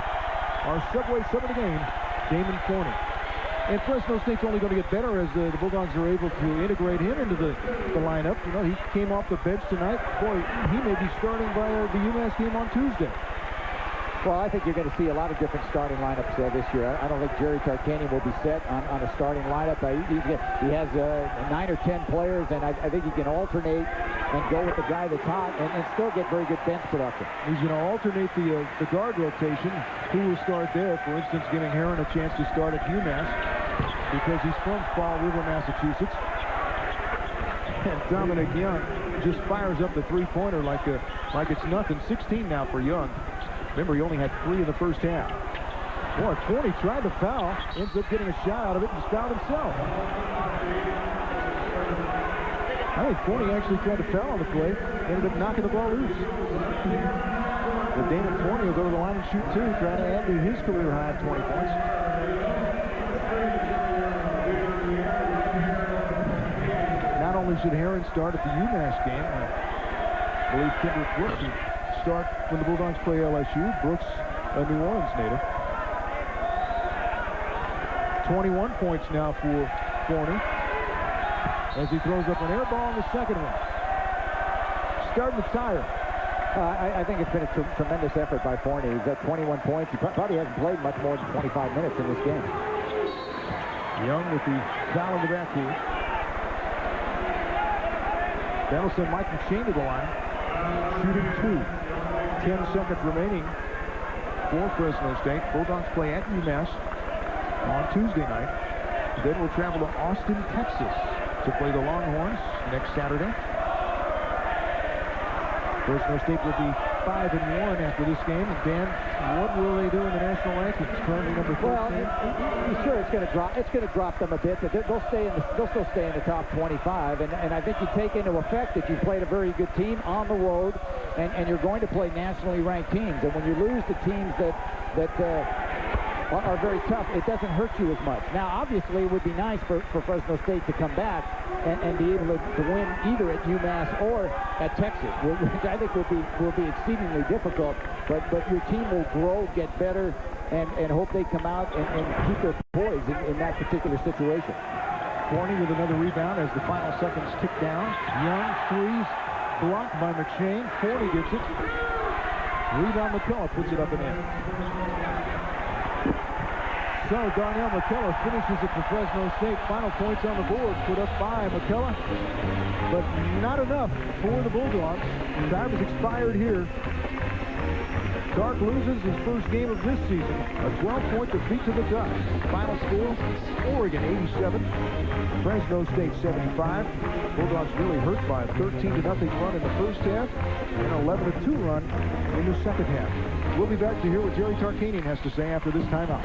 our Subway sub of the game, Damon Forney. And Fresno State's only going to get better as the Bulldogs are able to integrate him into the lineup. You know, he came off the bench tonight. Boy, he may be starting by the UMass game on Tuesday. Well, I think you're going to see a lot of different starting lineups this year. I don't think Jerry Tarkanian will be set on a starting lineup. He has 9 or 10 players, and I think he can alternate and go with the guy that's hot and still get very good bench production. He's going to alternate the guard rotation. Who will start there? For instance, giving Heron a chance to start at UMass because he's from Fall River, Massachusetts. And Dominic Young just fires up the three-pointer like it's nothing. 16 now for Young. Remember, he only had 3 in the first half. Boy, Forney tried to foul, ends up getting a shot out of it and fouled himself. I think Forney actually tried to foul on the play, ended up knocking the ball loose. But Damon Forney will go to the line and shoot 2, trying to add to his career high of 20 points. Not only should Heron start at the UMass game, I believe Kendrick Brooks will start when the Bulldogs play LSU. Brooks, a New Orleans native. 21 points now for Forney as he throws up an air ball in the second one. Starting to tire. I think it's been a tremendous effort by Forney. He's at 21 points. He probably hasn't played much more than 25 minutes in this game. Young with the foul in the backcourt. That'll send Mike McShane to the line. Shooting 2. 10 seconds remaining for Fresno State. Bulldogs play at UMass on Tuesday night. Then we'll travel to Austin, Texas to play the Longhorns next Saturday. Fresno State will be 5-1 after this game. And Dan, what will they do in the national rankings? Currently number 13. Well, sure, it's going to drop. It's going to drop them a bit, but they'll still stay in the top 25. And I think you take into effect that you played a very good team on the road, and you're going to play nationally ranked teams. And when you lose to teams that are very tough, it doesn't hurt you as much. Now, obviously, it would be nice for Fresno State to come back and be able to win either at UMass or at Texas, which I think will be exceedingly difficult. But your team will grow, get better, and hope they come out and keep their poise in that particular situation. Forney with another rebound as the final seconds tick down. Young threes blocked by McShane. Forney gets it. Rebound McCullough puts it up and in. So Darnell McCullough finishes it for Fresno State. Final points on the board put up by McCullough, but not enough for the Bulldogs. Time has expired here. Clark loses his first game of this season. A 12-point defeat to the Ducks. Final score, Oregon 87, Fresno State 75. Bulldogs really hurt by a 13-0 run in the first half and an 11-2 run in the second half. We'll be back to hear what Jerry Tarkanian has to say after this timeout.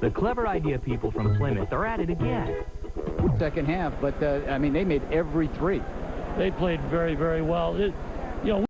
The clever idea people from Plymouth are at it again. Second half, but I mean, they made every 3. They played very, very well.